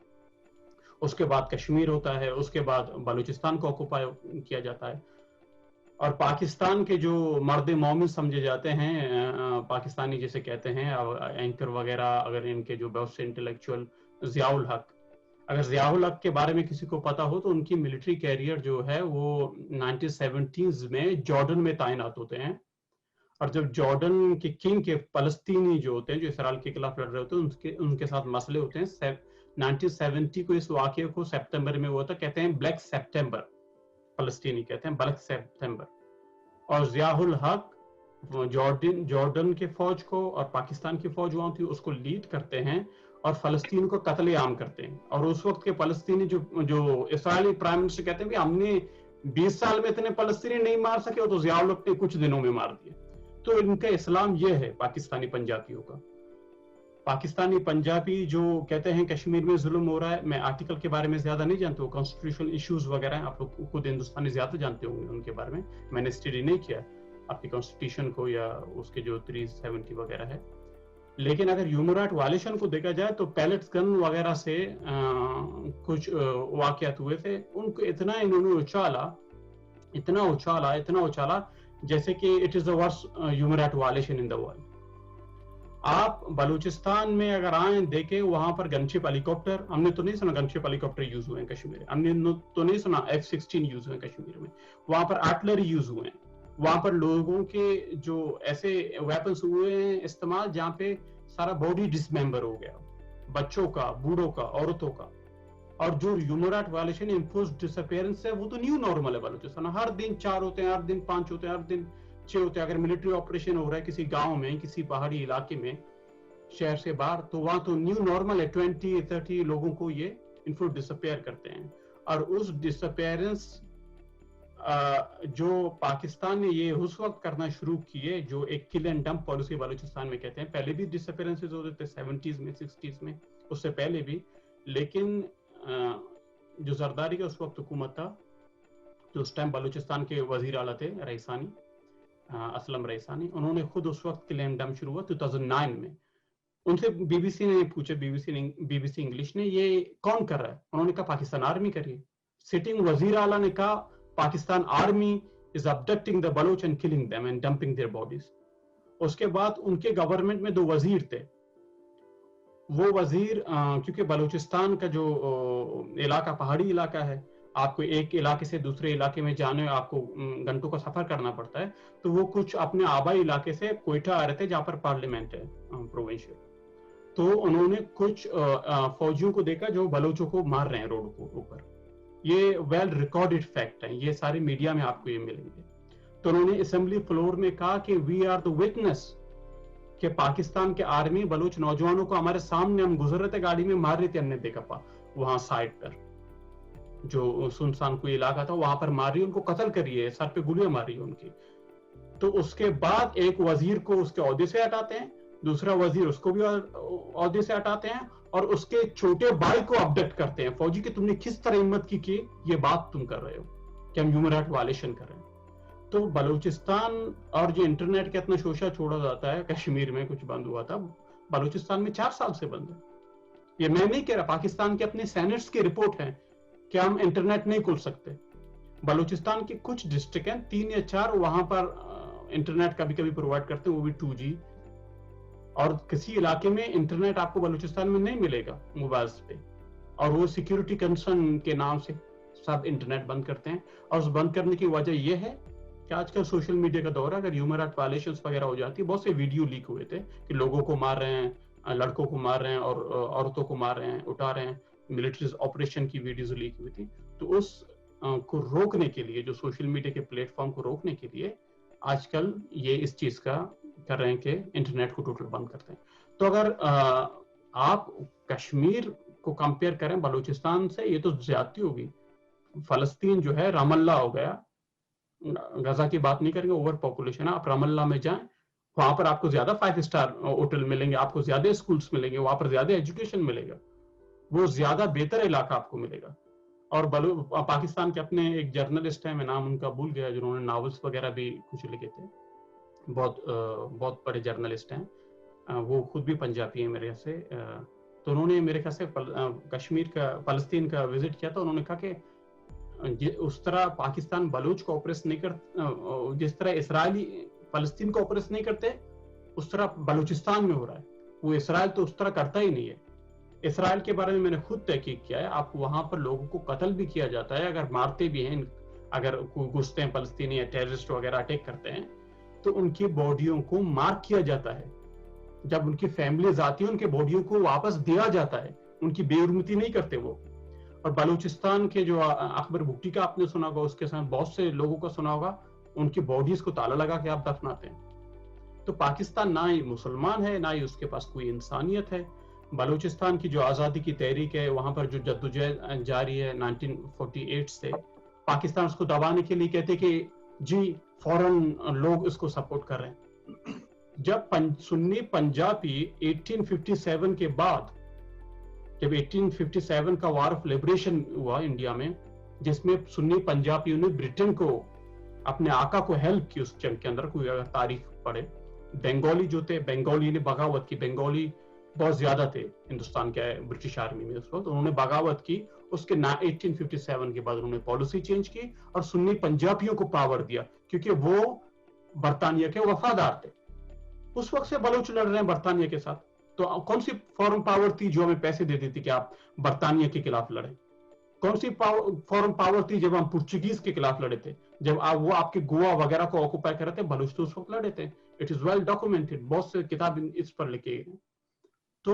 उसके बाद कश्मीर होता है, उसके बाद बलूचिस्तान को ऑक्युपाई किया जाता है. और पाकिस्तान के जो मर्द मोमिन समझे जाते हैं पाकिस्तानी जिसे कहते हैं, एंकर वगैरह, अगर इनके जो बहुत से इंटेलेक्चुअल, ज़ियाउल हक, अगर ज़ियाउल हक के बारे में किसी को पता हो तो उनकी मिलिट्री कैरियर जो है वो 1970s में जॉर्डन में तैनात होते हैं. और जब जॉर्डन के किंग के फलस्तीनी जो होते हैं, जो इसराइल के खिलाफ लड़ रहे होते हैं, उनके साथ मसले होते हैं. 1970 को इस वाक़े को सितंबर में हुआ था, कहते हैं ब्लैक सितंबर, फलस्तीनी कहते हैं ब्लैक सितंबर. और ज़ियाउल हक जॉर्डन के फौज को और पाकिस्तान की फौज वहां थी उसको लीड करते हैं और फलस्तीन को कत्लेआम करते हैं. और उस वक्त के फलस्तीनी जो इसराइली प्राइम मिनिस्टर कहते हैं कि हमने 20 साल में इतने फलस्तीनी नहीं मार सके, तो ज़ियाउल हक ने कुछ दिनों में मार दिए. तो इनका इस्लाम ये है पाकिस्तानी पंजाबियों का. पाकिस्तानी पंजाबी जो कहते हैं कश्मीर में जुल्म हो रहा है, मैं आर्टिकल के बारे में ज्यादा नहीं जानता हूँ, कॉन्स्टिट्यूशनल इश्यूज वगैरह हैं, आप लोग खुद हिंदुस्तानी ज्यादा जानते होंगे उनके बारे में, मैंने स्टडी नहीं किया आपकी कॉन्स्टिट्यूशन को या उसके जो 370 वगैरह है. लेकिन अगर ह्यूमन राइट वायलेशन को देखा जाए तो पैलेट्स गन वगैरह से कुछ वाकयात हुए थे, उनको इतना इन्होंने उछाला जैसे कि it is the worst human right violation in the world. आप बलूचिस्तान में अगर आए देखें, वहां पर गनशिप हेलीकॉप्टर, हमने तो नहीं सुना गनशिप हेलीकॉप्टर यूज हुए हैं कश्मीर में, हमने तो नहीं सुना F-16 यूज हुए हैं कश्मीर में. वहां पर आर्टिलरी यूज हुए हैं, वहां पर लोगों के जो ऐसे वेपन्स हुए हैं इस्तेमाल जहां पे सारा बॉडी डिसमेंबर हो गया, बच्चों का, बूढ़ों का, औरतों का. और जो human right violation, enforced disappearance है, वो तो न्यू नॉर्मल है बलूचिस्तान. हर दिन 4 होते हैं, हर दिन 5 होते हैं, हर दिन 6 होते हैं. अगर मिलिट्री ऑपरेशन हो रहा है किसी गांव में, किसी पहाड़ी इलाके में, शहर से बाहर, तो वहां तो न्यू नॉर्मल है, 20-30 लोगों को ये इन्फोर्स्ड डिसअपीयर करते हैं. और उस डिसअपीयरेंस जो पाकिस्तान ने ये उस वक्त करना शुरू किए, जो एक किल एंड डंप पॉलिसी बलूचिस्तान में कहते हैं. पहले भी डिसअपीयरेंसेस होते थे 70s में, 60s में, उससे पहले भी. लेकिन जो जरदारी का उस वक्त हुकूमत था, जो उस टाइम बलूचिस्तान के वजीर आला थे रईसानी, असलम रईसानी, उन्होंने खुद उस वक्त किल एंड डंप शुरू हुआ 2009 में. उनसे बीबीसी ने पूछा, बीबीसी इंग्लिश ने, ये कौन कर रहा है? उन्होंने कहा पाकिस्तान आर्मी कर रही है. सिटिंग वजीर आला ने कहा Pakistan army is abducting the Baloch and killing them and dumping their bodies. उसके बाद उनके गवर्नमेंट में 2 वजीर थे, वो वजीर क्योंकि बलूचिस्तान का जो इलाका पहाड़ी इलाका है, आपको एक इलाके से दूसरे इलाके में जाने आपको घंटों का सफर करना पड़ता है, तो वो कुछ अपने आबाई इलाके से कोयटा आ रहे थे जहाँ पर पार्लियामेंट है प्रोविंशियल, तो उन्होंने कुछ फौजियों को देखा जो बलूचों को मार रहे हैं रोड को ऊपर। ये वेल रिकॉर्डेड फैक्ट है, ये सारे मीडिया में आपको ये मिलेंगे। तो उन्होंने असेंबली फ्लोर में कहा कि वी आर द विटनेस कि पाकिस्तान के आर्मी बलूच नौजवानों को हमारे सामने, हम गुजर रहे थे गाड़ी में, मार रही थी, हमने देखा वहां साइड पर जो सुनसान कोई इलाका था वहां पर मार रही, उनको कत्ल करी है, सर पे गोलियां मारी है उनकी। तो उसके बाद एक वजीर को उसके ओहदे से हटाते हैं, दूसरा वजीर उसको भी ओहदे से हटाते हैं और उसके छोटे भाई को अपडेट करते हैं, फौजी कि तुमने किस तरह हिम्मत की कि ये बात तुम कर रहे हो कि हम ह्यूमन राइट वायलेशन कर रहे हैं। तो बलूचिस्तान और जो इंटरनेट का इतना शोषा छोड़ा जाता है, कश्मीर में कुछ बंद हुआ था, बलूचिस्तान में 4 साल से बंद है। ये मैं नहीं कह रहा, पाकिस्तान के अपने सेनेट्स की रिपोर्ट है कि हम इंटरनेट नहीं खोल सकते। बलूचिस्तान के कुछ डिस्ट्रिक्ट हैं 3 या 4, वहां पर इंटरनेट कभी कभी प्रोवाइड करते हैं, वो भी 2G, और किसी इलाके में इंटरनेट आपको बलूचिस्तान में नहीं मिलेगा मोबाइल पे, और वो सिक्योरिटी कंसर्न के नाम से सब इंटरनेट बंद करते हैं। और उस बंद करने की वजह यह है कि आजकल सोशल मीडिया का दौर है, अगर ह्यूमन राइट वायलेशंस वगैरह हो जाती है, बहुत से वीडियो लीक हुए थे कि लोगों को मार रहे हैं, लड़कों को मार रहे हैं और औरतों को मार रहे हैं, उठा रहे हैं, मिलिट्री ऑपरेशन की वीडियोस लीक हुई थी। तो उस को रोकने के लिए, जो सोशल मीडिया के प्लेटफॉर्म को रोकने के लिए आजकल ये इस चीज का कर रहे हैं कि इंटरनेट को टोटल बंद करते हैं। तो अगर आप कश्मीर को कंपेयर करें बलूचिस्तान से, ये तो ज्यादती होगी। फलस्तीन जो है रामल्ला हो गया, गजा की बात नहीं करेंगे, ओवर पॉपुलेशन है। आप रामल्ला में जाएं, वहां पर आपको ज्यादा 5 स्टार होटल मिलेंगे, आपको ज्यादा स्कूल्स मिलेंगे, वहां पर ज्यादा एजुकेशन मिलेगा, वो ज्यादा बेहतर इलाका आपको मिलेगा। और पाकिस्तान के अपने एक जर्नलिस्ट हैं, मैं नाम उनका भूल गया, जिन्होंने नॉवेल्स वगैरह भी कुछ लिखे थे, बहुत बड़े जर्नलिस्ट हैं, वो खुद भी पंजाबी हैं मेरे से। तो उन्होंने मेरे ख्याल से कश्मीर का, फलस्तीन का विजिट किया था। उन्होंने कहा कि उस तरह पाकिस्तान बलूच को ऑपरेस नहीं कर, जिस तरह इसराइली फलस्तीन को ऑपरेस नहीं करते, उस तरह बलूचिस्तान में हो रहा है। वो इसराइल तो उस तरह करता ही नहीं है। इसराइल के बारे में मैंने खुद तहकीक किया है, आप वहां पर लोगों को कत्ल भी किया जाता है, अगर मारते भी हैं, अगर घुसते हैं फलस्तीनी या टेररिस्ट वगैरह अटैक करते हैं, तो उनकी बॉडियों को मार्क किया जाता है। जब उनकी फैमिलीज आती है, उनके बॉडियों को वापस दिया जाता है, उनकी बेउर्मती नहीं करते वो। और बलूचिस्तान के जो अकबर भुट्टी का आपने सुना होगा, उसके साथ बहुत से लोगों का सुना होगा, उनकी बॉडीज को ताला लगा के आप दफनाते हैं। तो पाकिस्तान ना ही मुसलमान है, ना ही उसके पास कोई इंसानियत है। बलूचिस्तान की जो आज़ादी की तहरीक है, वहां पर जो जद्दोजहद जारी है 1948 से, पाकिस्तान उसको दबाने के लिए कहते कि जी फौरन लोग इसको सपोर्ट कर रहे हैं। जब सुन्नी पंजाबी 1857 के बाद, जब 1857 का वार ऑफ लिबरेशन हुआ इंडिया में, जिसमें सुन्नी पंजाबियों ने ब्रिटेन को, अपने आका को हेल्प की उस जंग के अंदर, कोई अगर तारीख पढ़े, बंगाली जो थे, बंगाली ने बगावत की, बंगाली बहुत ज्यादा थे हिंदुस्तान के ब्रिटिश आर्मी में उस वक्त, उन्होंने बगावत की। उसके 1857 के बाद उन्होंने पॉलिसी चेंज की और सुन्नी पंजाबियों को पावर दिया, क्योंकि वो बरतानिया के वफादार थे। उस वक्त से बलूच लड़ रहे हैं बरतानिया के साथ, तो कौन सी फॉरेन पावर थी जो हमें पैसे देती थी कि आप बरतानिया के खिलाफ लड़े? कौन सी फॉरेन पावर थी जब हम पुर्तगीज के खिलाफ लड़े थे, जब वो आपके गोवा वगैरह को ऑक्युपाई कर रहे थे, बलूच तो उस वक्त लड़े थे। इट इज वेल डॉक्यूमेंटेड, बहुत से किताब इस पर लिखे गए। तो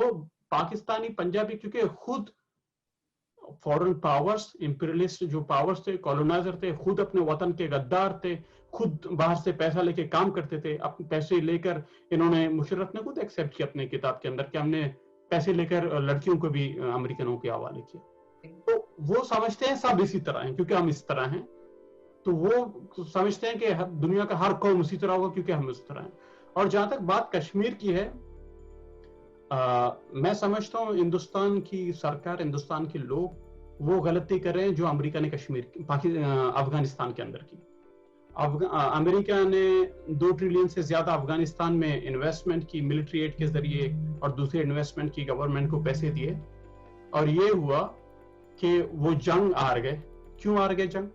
पाकिस्तानी पंजाबी क्योंकि खुद फॉरेन पावर्स, इंपीरियलिस्ट जो पावर्स थे, कॉलोनाइजर थे, खुद अपने वतन के गद्दार थे, खुद बाहर से पैसा लेके काम करते थे। अपने पैसे लेकर इन्होंने, मुशर्रफ ने खुद एक्सेप्ट किया अपने किताब के अंदर कि हमने पैसे लेकर लड़कियों को भी अमेरिकनों के हवाले किया। तो वो समझते हैं सब इसी तरह हैं क्योंकि हम इस तरह हैं, तो वो समझते हैं कि दुनिया का हर कौम उसी तरह होगा क्योंकि हम इस तरह हैं। और जहां तक बात कश्मीर की है, मैं समझता हूँ हिंदुस्तान की सरकार, हिंदुस्तान के लोग वो गलती कर रहे हैं जो अमेरिका ने अफगानिस्तान के अंदर की। अमेरिका ने 2 ट्रिलियन से ज्यादा अफगानिस्तान में इन्वेस्टमेंट की, मिलिट्री एड के जरिए, और दूसरे इन्वेस्टमेंट की, गवर्नमेंट को पैसे दिए, और ये हुआ कि वो जंग हार गए। क्यों हार गए जंग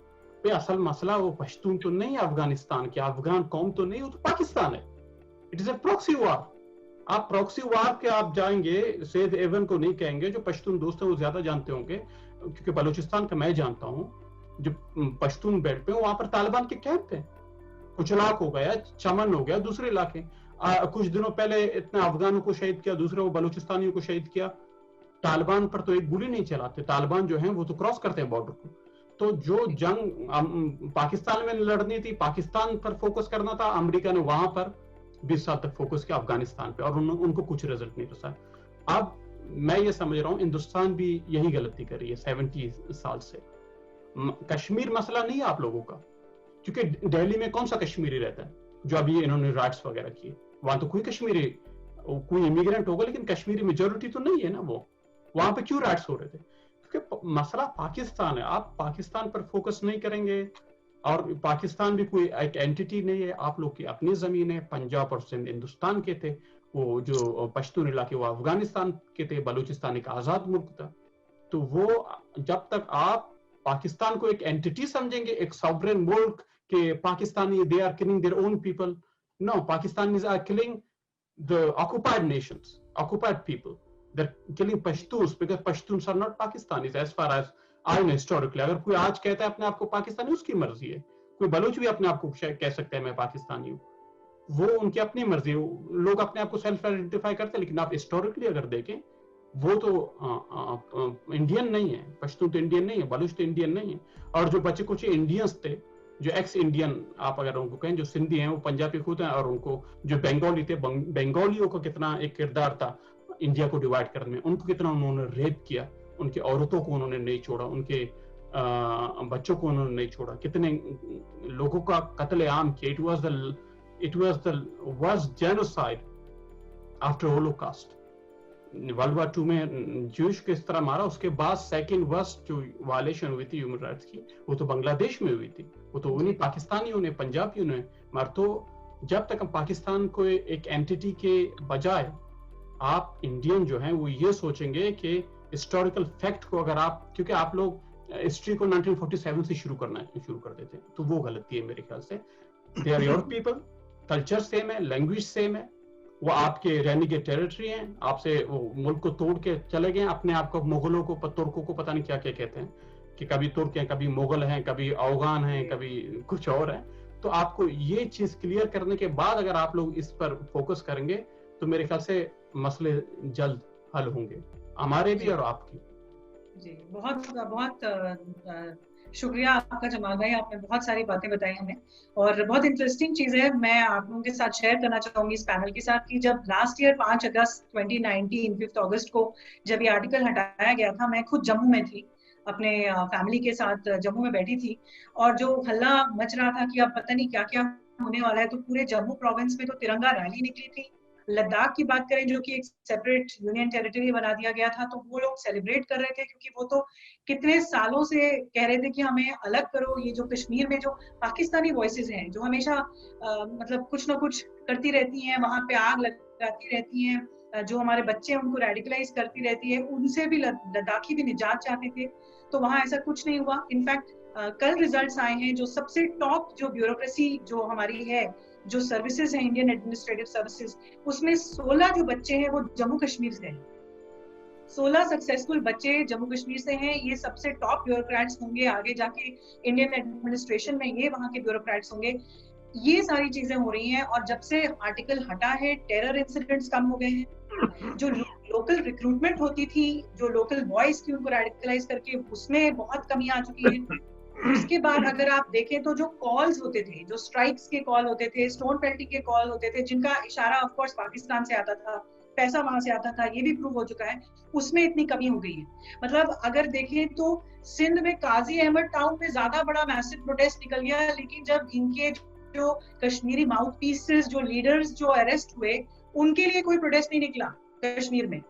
पे? असल मसला वो पश्तून तो नहीं है अफगानिस्तान के, अफगान कौम तो नहीं, वो तो पाकिस्तान है। It is a proxy war. आप प्रॉक्सी वार के आप जाएंगे, सैयद एवन को नहीं कहेंगे, जो पश्तून दोस्त हैं वो ज्यादा जानते होंगे, क्योंकि बलूचिस्तान का मैं जानता हूँ, जो पश्तून बेल्ट पे वहां पर तालिबान के कैंप थे, कुछ लाख हो गया, चमन हो गया, दूसरे इलाके। कुछ दिनों पहले इतने अफगानों को शहीद किया, दूसरे वो बलूचिस्तानियों को शहीद किया। तालिबान पर तो एक गोली नहीं चलाते, तालिबान जो है वो तो क्रॉस करते हैं बॉर्डर को। तो जो जंग पाकिस्तान में लड़नी थी, पाकिस्तान पर फोकस करना था, अमेरिका ने वहां पर 20 साल तक फोकस किया अफगानिस्तान पे, और उनको कुछ रिजल्ट नहीं रहा। अब मैं ये समझ रहा हूँ हिंदुस्तान भी यही गलती कर रही है 70 साल से। कश्मीर मसला नहीं है आप लोगों का, क्योंकि दिल्ली में कौन सा कश्मीरी रहता है जो अभी इन्होंने राइट्स वगैरह किए? वहां तो कोई कश्मीरी, कोई इमिग्रेंट होगा, लेकिन कश्मीरी मेजोरिटी तो नहीं है ना। वो वहां पे क्यों राइट्स हो रहे थे? क्योंकि मसला पाकिस्तान है। आप पाकिस्तान पर फोकस नहीं करेंगे, और पाकिस्तान भी कोई एक एंटिटी नहीं है, आप लोग की अपनी जमीन है। पंजाब और सिंध हिंदुस्तान के थे, वो जो पश्तून इलाके वो अफगानिस्तान के थे, बलूचिस्तान एक आजाद मुल्क था। तो वो जब तक आप पाकिस्तान को एक एंटिटी समझेंगे, एक सॉवरेन मुल्क के Pakistani they are killing their own people, no, Pakistanis are killing the occupied nations, occupied people, they're killing Pashtuns because Pashtuns are not Pakistanis as far as I know historically. अगर कोई आज कहता है अपने आप को पाकिस्तानी, उसकी मर्जी है। कोई बलूच भी अपने आप को कह सकता है मैं पाकिस्तानी हूँ, वो उनकी अपनी मर्जी है। लोग अपने आप को सेल्फ आइडेंटिफाई करते हैं, लेकिन आप हिस्टोरिकली अगर देखें वो तो इंडियन नहीं है। पश्तून तो इंडियन नहीं है, बलूच तो इंडियन नहीं है। और जो बचे कुछ इंडियंस थे, जो एक्स इंडियन आप अगर उनको कहें, जो सिंधी हैं वो पंजाबी खुद हैं, और उनको जो बंगाली थे, बंगालियों का कितना एक किरदार था इंडिया को डिवाइड करने में, उनको कितना उन्होंने रेप किया, उनकी औरतों को उन्होंने नहीं छोड़ा, उनके बच्चों को उन्होंने नहीं छोड़ा, कितने लोगों का कत्लेआम किया। It was the worst genocide after Holocaust. World war 2 में ज्यूश को इस तरह मारा, उसके बाद सेकंड वर्स्ट जो वायलेशन हुई थी ह्यूमन राइट्स की, वो तो बांग्लादेश में हुई थी। वो तो उन्हीं पाकिस्तानियों ने, पंजाबियों ने मार। तो जब तक हम पाकिस्तान को एक एंटिटी के बजाय आप इंडियन जो हैं वो ये सोचेंगे कि हिस्टोरिकल फैक्ट को अगर आप, क्योंकि आप लोग हिस्ट्री को 1947 से शुरू कर देते हैं, तो वो गलती है मेरे ख्याल से। They are your people, culture same है, लैंग्वेज सेम है, वो आपके रहने के टेरिटरी हैं, आपसे वो मुल्क को तोड़ के चले गए। अपने आप को मुगलों को, तुर्कों को पता नहीं क्या क्या कहते हैं, कि कभी तुर्क हैं, कभी मुगल हैं, कभी अफगान हैं, कभी कुछ और है। तो आपको ये चीज क्लियर करने के बाद अगर आप लोग इस पर फोकस करेंगे तो मेरे ख्याल से मसले जल्द हल होंगे, हमारे भी और आपके। जी, बहुत बहुत शुक्रिया आपका जमाल भाई, आपने बहुत सारी बातें बताई हमें, और बहुत इंटरेस्टिंग चीज है, मैं आप लोगों के साथ शेयर करना चाहूंगी इस पैनल के साथ, कि जब लास्ट ईयर 5 अगस्त 2019 5 अगस्त को जब ये आर्टिकल हटाया गया था, मैं खुद जम्मू में थी, अपने फैमिली के साथ जम्मू में बैठी थी, और जो हल्ला मच रहा था कि अब पता नहीं क्या क्या होने वाला है, तो पूरे जम्मू प्रोविंस में तो तिरंगा रैली निकली थी। लद्दाख की बात करें, जो कि एक सेपरेट यूनियन टेरिटरी बना दिया गया था, तो वो लोग सेलिब्रेट कर रहे थे, क्योंकि वो तो कितने सालों से कह रहे थे कि हमें अलग करो। ये जो कश्मीर में जो पाकिस्तानी वॉइसेस हैं, जो हमेशा मतलब कुछ ना कुछ करती रहती हैं, वहां पे आग लगाती रहती हैं, जो हमारे बच्चे हैं उनको रेडिकलाइज करती रहती है, उनसे भी लद्दाखी भी निजात चाहते थे। तो वहां ऐसा कुछ नहीं हुआ। इनफैक्ट कल रिजल्ट्स आए हैं, जो सबसे टॉप जो ब्यूरोक्रेसी जो हमारी है, जो सर्विसेज है, इंडियन एडमिनिस्ट्रेटिव सर्विसेज, उसमें 16 जो बच्चे हैं वो जम्मू कश्मीर से हैं। 16 सक्सेसफुल बच्चे जम्मू कश्मीर से हैं। ये सबसे टॉप ब्यूरोक्रेट्स होंगे आगे जाके इंडियन एडमिनिस्ट्रेशन में, ये वहाँ के ब्यूरोक्रेट्स होंगे। ये सारी चीजें हो रही हैं, और जब से आर्टिकल हटा है, टेरर इंसिडेंट्स कम हो गए हैं। जो लोकल रिक्रूटमेंट होती थी, जो लोकल बॉयज की, उनको रेडिकलाइज करके, उसमें बहुत कमी आ चुकी है। उसके बाद अगर आप देखें तो जो कॉल्स होते थे, जो स्ट्राइक्स के कॉल होते थे, स्टोन पेल्टिंग के कॉल होते थे, जिनका इशारा ऑफ कोर्स पाकिस्तान से आता था, पैसा वहां से आता था, ये भी प्रूव हो चुका है, उसमें इतनी कमी हो गई है। मतलब अगर देखें तो सिंध में काजी अहमद टाउन में ज्यादा बड़ा मैसिव प्रोटेस्ट निकल गया, लेकिन जब इनके जो कश्मीरी माउथ पीसेस, जो लीडर्स जो अरेस्ट हुए, उनके लिए कोई प्रोटेस्ट नहीं निकला कश्मीर में।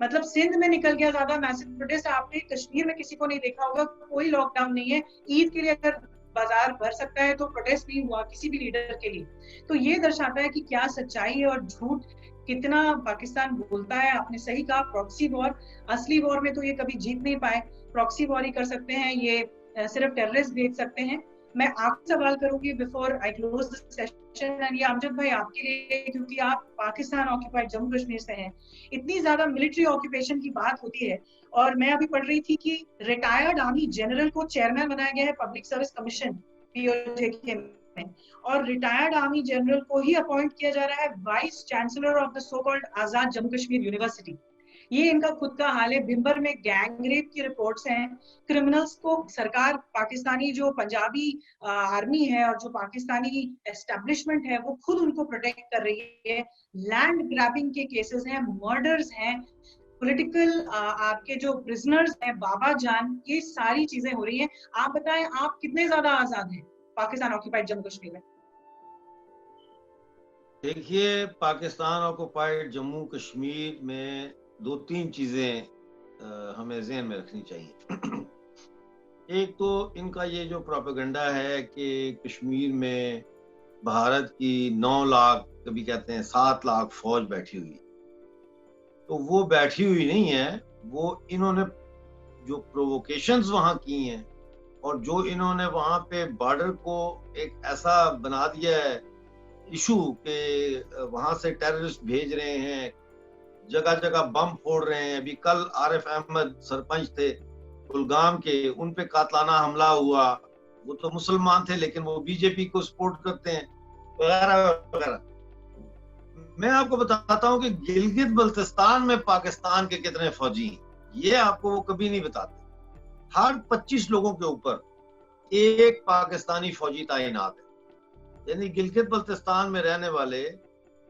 मतलब सिंध में निकल गया ज्यादा मैसिव प्रोटेस्ट, आपने कश्मीर में किसी को नहीं देखा होगा। कोई लॉकडाउन नहीं है, ईद के लिए अगर बाजार भर सकता है तो प्रोटेस्ट नहीं हुआ किसी भी लीडर के लिए। तो ये दर्शाता है कि क्या सच्चाई और झूठ कितना पाकिस्तान बोलता है। आपने सही कहा, प्रॉक्सी वॉर, असली वॉर में तो ये कभी जीत नहीं पाए। प्रॉक्सी वॉर ही कर सकते हैं, ये सिर्फ टेररिस्ट भेज सकते हैं, मैं आपसे सवाल करूंगी before I close the session, and ये अमजद भाई आपके लिए, क्योंकि आप पाकिस्तान ऑक्यूपाइड जम्मू कश्मीर से हैं, इतनी ज्यादा मिलिट्री ऑक्यूपेशन की बात होती है, और मैं अभी पढ़ रही थी कि रिटायर्ड आर्मी जनरल को चेयरमैन बनाया गया है पब्लिक सर्विस कमीशन पीओजे में, और रिटायर्ड आर्मी जनरल को ही अपॉइंट किया जा रहा है vice chancellor of the so called Azad Jammu Kashmir university. ये इनका खुद का हाल है। भिम्बर में गैंग रेप की रिपोर्ट्स हैं, क्रिमिनल्स को सरकार, पाकिस्तानी जो पंजाबी आर्मी है और जो पाकिस्तानी एस्टेब्लिशमेंट है वो खुद उनको प्रोटेक्ट कर रही है। लैंड ग्रैबिंग के केसेस हैं, मर्डर्स हैं, पॉलिटिकल आपके जो प्रिजनर्स हैं, बाबा जान, ये सारी चीजें हो रही हैं। आप बताएं, आप कितने ज्यादा आजाद हैं पाकिस्तान ऑक्यूपाइड जम्मू कश्मीर में? देखिए, पाकिस्तान ऑक्यूपाइड जम्मू कश्मीर में 2-3 चीजें हमें ज़हन में रखनी चाहिए। एक तो इनका ये जो प्रोपेगेंडा है कि कश्मीर में भारत की 9 लाख, कभी कहते हैं 7 लाख फौज बैठी हुई, तो वो बैठी हुई नहीं है। वो इन्होंने जो प्रोवोकेशंस वहाँ की हैं और जो इन्होंने वहाँ पे बॉर्डर को एक ऐसा बना दिया है इशू के वहाँ से टेररिस्ट भेज रहे हैं, जगह जगह बम फोड़ रहे हैं। अभी कल आरिफ अहमद सरपंच थे कुलगाम के, उन पे कातलाना हमला हुआ। वो तो मुसलमान थे लेकिन वो बीजेपी को सपोर्ट करते हैं, वगैरह वगैरह। मैं आपको बताता हूँ कि गिलगित बल्तिस्तान में पाकिस्तान के कितने फौजी हैं, ये आपको वो कभी नहीं बताते। हर 25 लोगों के ऊपर एक पाकिस्तानी फौजी तैनात है, यानी गिलगित बल्तिस्तान में रहने वाले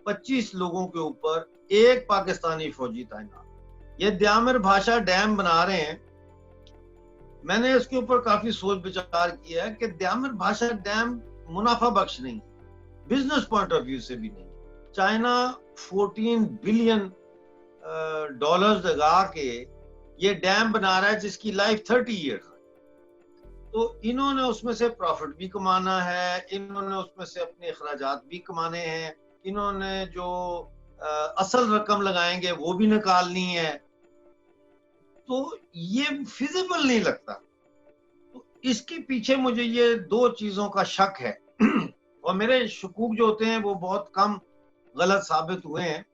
25 लोगों के ऊपर एक पाकिस्तानी फौजी तैनात। ये द्यामर भाषा डैम बना रहे हैं। मैंने इसके ऊपर काफी सोच विचार किया है कि द्यामर भाषा डैम मुनाफा बख्श नहीं, बिजनेस पॉइंट ऑफ व्यू से भी नहीं। चाइना 14 बिलियन डॉलर्स लगा के ये डैम बना रहा है जिसकी लाइफ 30 ईयर्स है। तो इन्होंने उसमें से प्रॉफिट भी कमाना है, इन्होंने उसमें से अपने अखराजात भी कमाने हैं, इन्होंने जो असल रकम लगाएंगे वो भी निकालनी है। तो ये फिजिबल नहीं लगता। तो इसके पीछे मुझे ये 2 चीजों का शक है और मेरे शकूक जो होते हैं वो बहुत कम गलत साबित हुए हैं।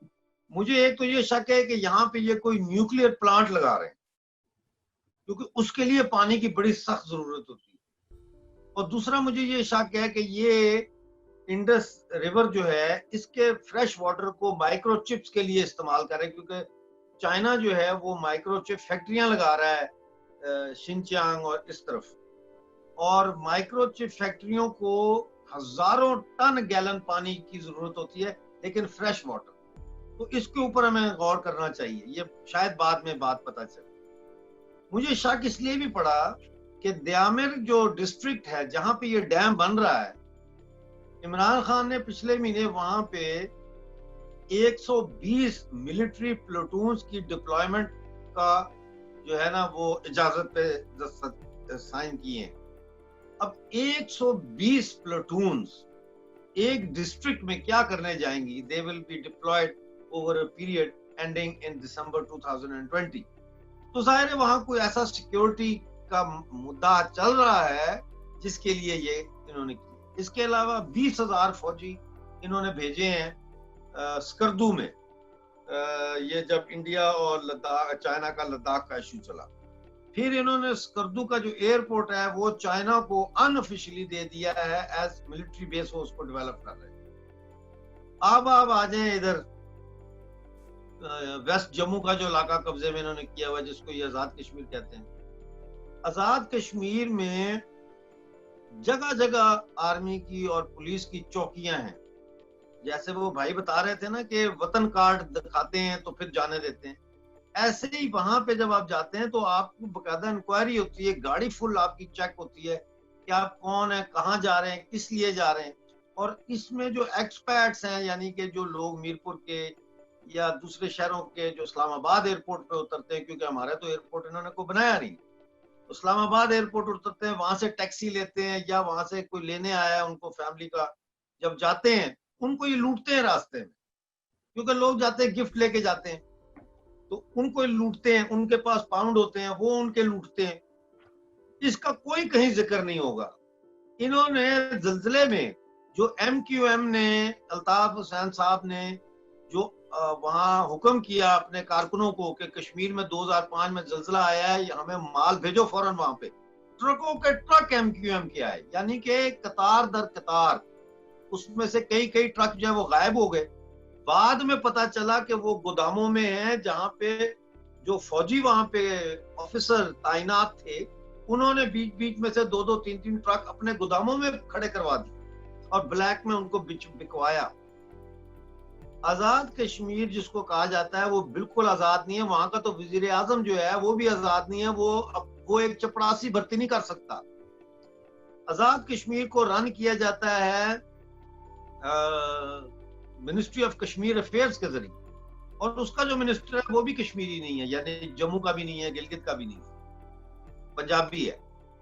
मुझे एक तो ये शक है कि यहाँ पे ये कोई न्यूक्लियर प्लांट लगा रहे हैं, क्योंकि उसके लिए पानी की बड़ी सख्त जरूरत होती है। और दूसरा मुझे ये शक है कि ये इंडस रिवर जो है इसके फ्रेश वाटर को माइक्रोचिप्स के लिए इस्तेमाल करें, क्योंकि चाइना जो है वो माइक्रोचिप फैक्ट्रियां लगा रहा है शिनचांग और इस तरफ, और माइक्रोचिप फैक्ट्रियों को हजारों टन गैलन पानी की जरूरत होती है, लेकिन फ्रेश वाटर। तो इसके ऊपर हमें गौर करना चाहिए, ये शायद बाद में बात पता चले। मुझे शक इसलिए भी पड़ा कि द्यामर जो डिस्ट्रिक्ट है जहां पे ये डैम बन रहा है, इमरान खान ने पिछले महीने वहां पे 120 मिलिट्री प्लेटून्स की डिप्लॉयमेंट का जो है ना वो इजाजत पे साइन किए हैं। अब 120 प्लेटून्स एक डिस्ट्रिक्ट में क्या करने जाएंगी? They will be deployed over a period ending in December 2020। तो जाहिर है वहां कोई ऐसा सिक्योरिटी का मुद्दा चल रहा है जिसके लिए ये इन्होंने किया। इसके अलावा 20,000 फौजी इन्होंने भेजे हैं स्कर्दू में, ये जब इंडिया और लद्दाख, चाइना का लद्दाख का इशू चला। फिर इन्होंने स्कर्दू का जो एयरपोर्ट है वो चाइना को अनऑफिशियली दे दिया है एज मिलिट्री बेस, वो उसको डेवलप कर रहे हैं। अब आप आ जाए इधर वेस्ट जम्मू का जो इलाका कब्जे में इन्होंने किया हुआ, जिसको ये आजाद कश्मीर कहते हैं। आजाद कश्मीर में जगह जगह आर्मी की और पुलिस की चौकियां हैं। जैसे वो भाई बता रहे थे ना कि वतन कार्ड दिखाते हैं तो फिर जाने देते हैं, ऐसे ही वहां पे जब आप जाते हैं तो आपको बकायदा इंक्वायरी होती है, गाड़ी फुल आपकी चेक होती है कि आप कौन है, कहाँ जा रहे हैं, किस लिए जा रहे हैं। और इसमें जो एक्सपर्ट्स हैं, यानी कि जो लोग मीरपुर के या दूसरे शहरों के जो इस्लामाबाद एयरपोर्ट पे उतरते हैं, क्योंकि हमारे तो एयरपोर्ट इन्होंने को बनाया नहीं, तो इस्लामाबाद एयरपोर्ट उतरते हैं, वहां से टैक्सी लेते हैं या वहां से कोई लेने आया है उनको फैमिली का, जब जाते हैं उनको ये लूटते हैं रास्ते में, क्योंकि लोग जाते हैं गिफ्ट लेके जाते हैं, तो उनको लूटते हैं। उनके पास पाउंड होते हैं, वो उनके लूटते हैं। इसका कोई कहीं जिक्र नहीं होगा। انہوں نے زلزلے میں جو MQM نے, الطاف حسین صاحب نے جو وہاں حکم کیا اپنے کارکنوں کو کہ کشمیر میں 2005 میں زلزلہ آیا ہے, ہمیں مال بھیجو فوراً وہاں پہ, ٹرکوں کے ٹرک MQM کے آئے, یعنی کہ قطار در قطار, اس میں سے کئی ٹرک جو ہے وہ غائب ہو گئے. بعد میں پتا چلا کہ وہ گوداموں میں ہیں, جہاں پہ جو فوجی وہاں پہ آفیسر تعینات تھے انہوں نے بیچ میں سے 2-3 ٹرک اپنے گوداموں میں کھڑے کروا دی اور بلیک میں ان کو بکوایا. آزاد کشمیر جس کو کہا جاتا ہے وہ بالکل آزاد نہیں ہے. وہاں کا تو وزیر اعظم جو ہے وہ بھی آزاد نہیں ہے, وہ ایک چپڑاسی بھرتی نہیں کر سکتا. آزاد کشمیر کو رن کیا جاتا ہے منسٹری آف کشمیر افیئرز کے ذریعے, اور اس کا جو منسٹر ہے وہ بھی کشمیری نہیں ہے, یعنی جموں کا بھی نہیں ہے, گلگت کا بھی نہیں ہے, پنجابی ہے.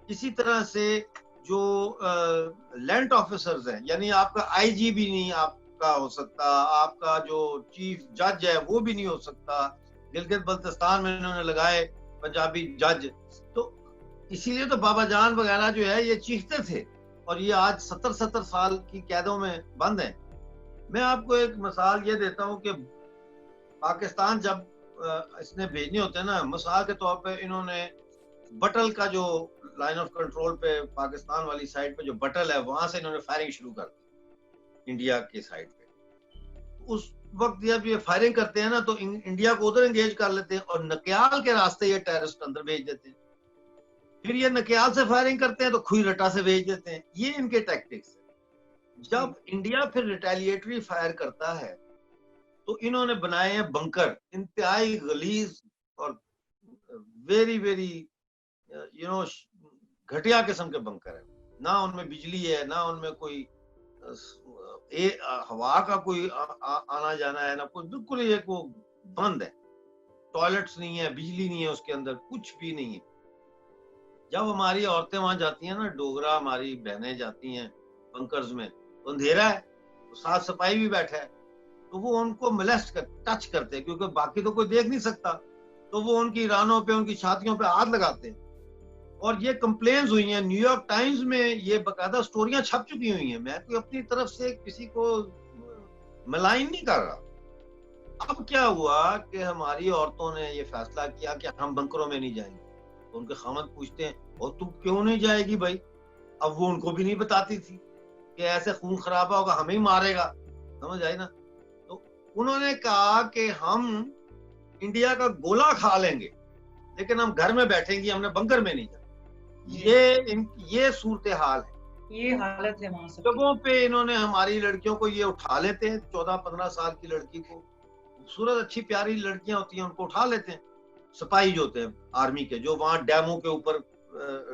اسی طرح سے جو لینڈ آفیسرز ہیں, یعنی آپ کا IG بھی نہیں آپ کا ہو سکتا, آپ کا جو چیف جج ہے وہ بھی نہیں ہو سکتا. گلگت بلتستان میں انہوں نے لگائے پنجابی جج, تو اسی لیے تو بابا جان وغیرہ جو ہے یہ چیختے تھے, اور یہ آج 70 سال کی قیدوں میں بند ہیں. میں آپ کو ایک مثال یہ دیتا ہوں کہ پاکستان جب اس نے بھیجنے ہوتے ہیں نا, مثال کے طور پہ انہوں نے بٹل کا جو لائن آف کنٹرول پہ پاکستان والی سائڈ پہ جو بٹل ہے وہاں سے انہوں نے فائرنگ شروع کر دی انڈیا کی سائڈ پہ. اس وقت جب یہ فائرنگ کرتے ہیں نا تو انڈیا کو ادھر انگیج کر لیتے ہیں, اور نکیال کے راستے یہ ٹیررسٹ اندر بھیج دیتے ہیں. پھر یہ نکیال سے فائرنگ کرتے ہیں تو کھوئی رٹا سے بھیج دیتے ہیں. یہ ان کے ٹیکٹکس ہیں. جب انڈیا پھر ریٹیلیٹری فائر کرتا ہے تو انہوں نے بنائے ہیں بنکر, انتہائی غلیظ اور ویری گھٹیا قسم کے بنکر ہیں. نہ ان میں بجلی ہے, نہ ان میں کوئی ہوا کا کوئی آنا جانا ہے, نہ کوئی, بالکل یہ کو بند ہے. ٹوائلٹس نہیں ہے, بجلی نہیں ہے اس کے اندر, کچھ بھی نہیں ہے. جب ہماری عورتیں وہاں جاتی ہیں نا, ڈوگرا ہماری بہنیں جاتی ہیں بنکرز میں, تو اندھیرا ہے, ساتھ سپاہی بھی بیٹھا ہے, تو وہ ان کو ملیسٹ ٹچ کرتے ہیں, کیونکہ باقی تو کوئی دیکھ نہیں سکتا, تو وہ ان کی رانوں پہ, ان کی چھاتیوں پہ ہاتھ لگاتے ہیں. اور یہ کمپلینز ہوئی ہیں, نیو یارک ٹائمز میں یہ باقاعدہ سٹوریاں چھپ چکی ہوئی ہیں. میں کوئی اپنی طرف سے کسی کو ملائن نہیں کر رہا. اب کیا ہوا کہ ہماری عورتوں نے یہ فیصلہ کیا کہ ہم بنکروں میں نہیں جائیں گے. تو ان کے خامد پوچھتے ہیں, اور تم کیوں نہیں جائے گی بھائی؟ اب وہ ان کو بھی نہیں بتاتی تھی کہ ایسے خون خرابہ ہوگا, ہمیں ہی مارے گا, سمجھ آئی نا. تو انہوں نے کہا کہ ہم انڈیا کا گولا کھا لیں گے لیکن ہم گھر میں بیٹھیں گے, ہم نے بنکر میں نہیں جانا. یہ صورتحال ہے, یہ حالت ہے وہاں سے. جگہوں پہ انہوں نے ہماری لڑکیوں کو یہ اٹھا لیتے ہیں, 14-15 سال کی لڑکی کو, خوبصورت اچھی پیاری لڑکیاں ہوتی ہیں, ان کو اٹھا لیتے ہیں سپاہی جو ہوتے ہیں آرمی کے, جو وہاں ڈیموں کے اوپر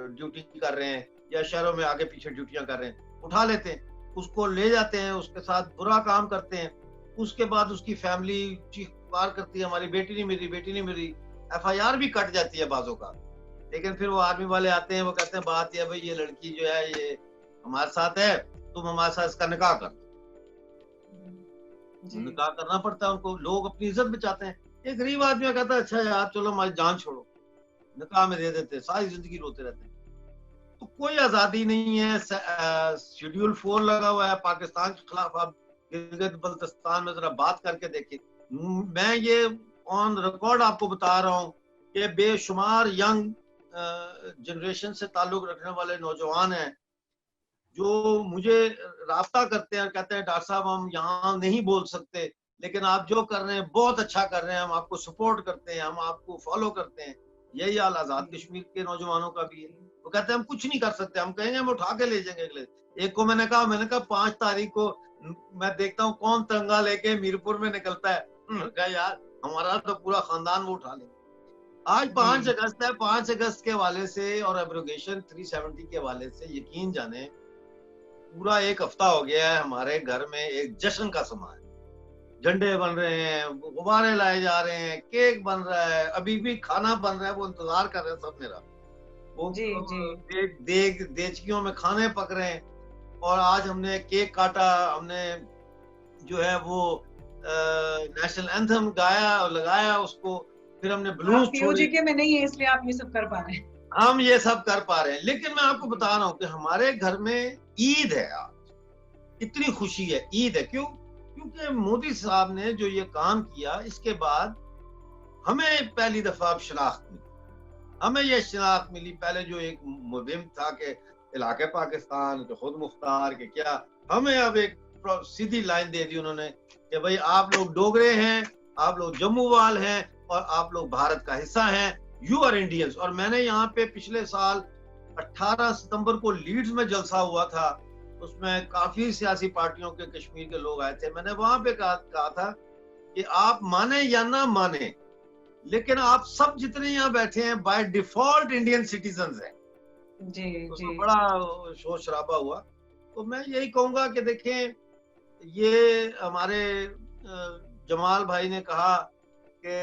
ڈیوٹی کر رہے ہیں یا شہروں میں آگے پیچھے ڈیوٹیاں کر رہے ہیں, اٹھا لیتے ہیں, اس کو لے جاتے ہیں, اس کے ساتھ برا کام کرتے ہیں. اس کے بعد اس کی فیملی چیخ پکار کرتی ہے, ہماری بیٹی نہیں ملی, بیٹی نہیں ملی. FIR بھی کٹ جاتی ہے بعضوں کا. لیکن پھر وہ آرمی والے آتے ہیں, وہ کہتے ہیں بات یہ بھائی, یہ لڑکی جو ہے یہ ہمارے ساتھ ہے, تم ہمارے ساتھ اس کا نکاح کر. نکاح کرنا پڑتا ہے ان کو, لوگ اپنی عزت بچاتے ہیں. ایک غریب آدمی کہتا ہے اچھا یار چلو ہماری جان چھوڑو, نکاح میں دے دیتے, ساری زندگی روتے رہتے ہیں. تو کوئی آزادی نہیں ہے. شیڈیول 4 لگا ہوا ہے پاکستان کے خلاف. آپ گلگت بلتستان میں ذرا بات کر کے دیکھیں. میں یہ آن ریکارڈ آپ کو بتا رہا ہوں کہ بے شمار ینگ جنریشن سے تعلق رکھنے والے نوجوان ہیں جو مجھے رابطہ کرتے ہیں, کہتے ہیں ڈاکٹر صاحب ہم یہاں نہیں بول سکتے, لیکن آپ جو کر رہے ہیں بہت اچھا کر رہے ہیں, ہم آپ کو سپورٹ کرتے ہیں, ہم آپ کو فالو کرتے ہیں. یہی حال آزاد کشمیر کے نوجوانوں کا بھی ہے. وہ کہتے ہیں ہم کچھ نہیں کر سکتے, ہم کہیں گے ہم اٹھا کے لے جائیں گے اگلے. ایک کو میں نے کہا 5 تاریخ کو میں دیکھتا ہوں کون تنگا لے کے میرپور میں نکلتا ہے. کہا یار ہمارا تو پورا خاندان وہ اٹھا لیں گے. آج 5 اگست ہے, 5 اگست کے حوالے سے اور ایبروگیشن 370 کے حوالے سے یقین جانے پورا ایک ہفتہ ہو گیا ہے. ہمارے گھر میں ایک جشن کا سما ہے, جھنڈے بن رہے ہیں, غبارے لائے جا رہے ہیں, کیک بن رہا ہے, ابھی بھی کھانا بن رہا ہے, وہ انتظار کر رہے ہیں سب میرا. وہ دیچکیوں میں کھانے پک رہے ہیں. اور آج ہم نے کیک کاٹا, ہم نے جو ہے وہ نیشنل اینتھم گایا اور لگایا اس کو, پھر ہم نے بلوز چھوڑے. POG کے میں نہیں ہے اس لیے آپ یہ سب کر پا رہے ہیں. ہم یہ سب کر پا رہے ہیں. لیکن میں آپ کو بتا رہا ہوں کہ ہمارے گھر میں عید ہے آج, اتنی خوشی ہے, عید ہے. کیوں؟ کیونکہ مودی صاحب نے جو یہ کام کیا, اس کے بعد ہمیں پہلی دفعہ اب شناخت ملی. ہمیں یہ شناخت ملی. پہلے جو ایک مہم تھا کہ علاقہ پاکستان کہ خود مختار کہ کیا, ہمیں اب ایک سیدھی لائن دے دی انہوں نے کہ بھئی آپ لوگ ڈوگرے ہیں, آپ لوگ جموں وال ہیں, اور آپ لوگ بھارت کا حصہ ہیں, یو آر انڈینز. اور میں نے یہاں پہ پچھلے سال 18 ستمبر کو لیڈز میں جلسہ ہوا تھا, اس میں کافی سیاسی پارٹیوں کے کشمیر کے لوگ آئے تھے. میں نے وہاں پہ کہا تھا کہ آپ مانیں یا نہ مانیں, لیکن آپ سب جتنے یہاں بیٹھے ہیں بائی ڈیفالٹ انڈین سٹیزنز ہیں. جی اس جی میں بڑا شور شرابہ ہوا. تو میں یہی کہوں گا کہ دیکھیں, یہ ہمارے جمال بھائی نے کہا کہ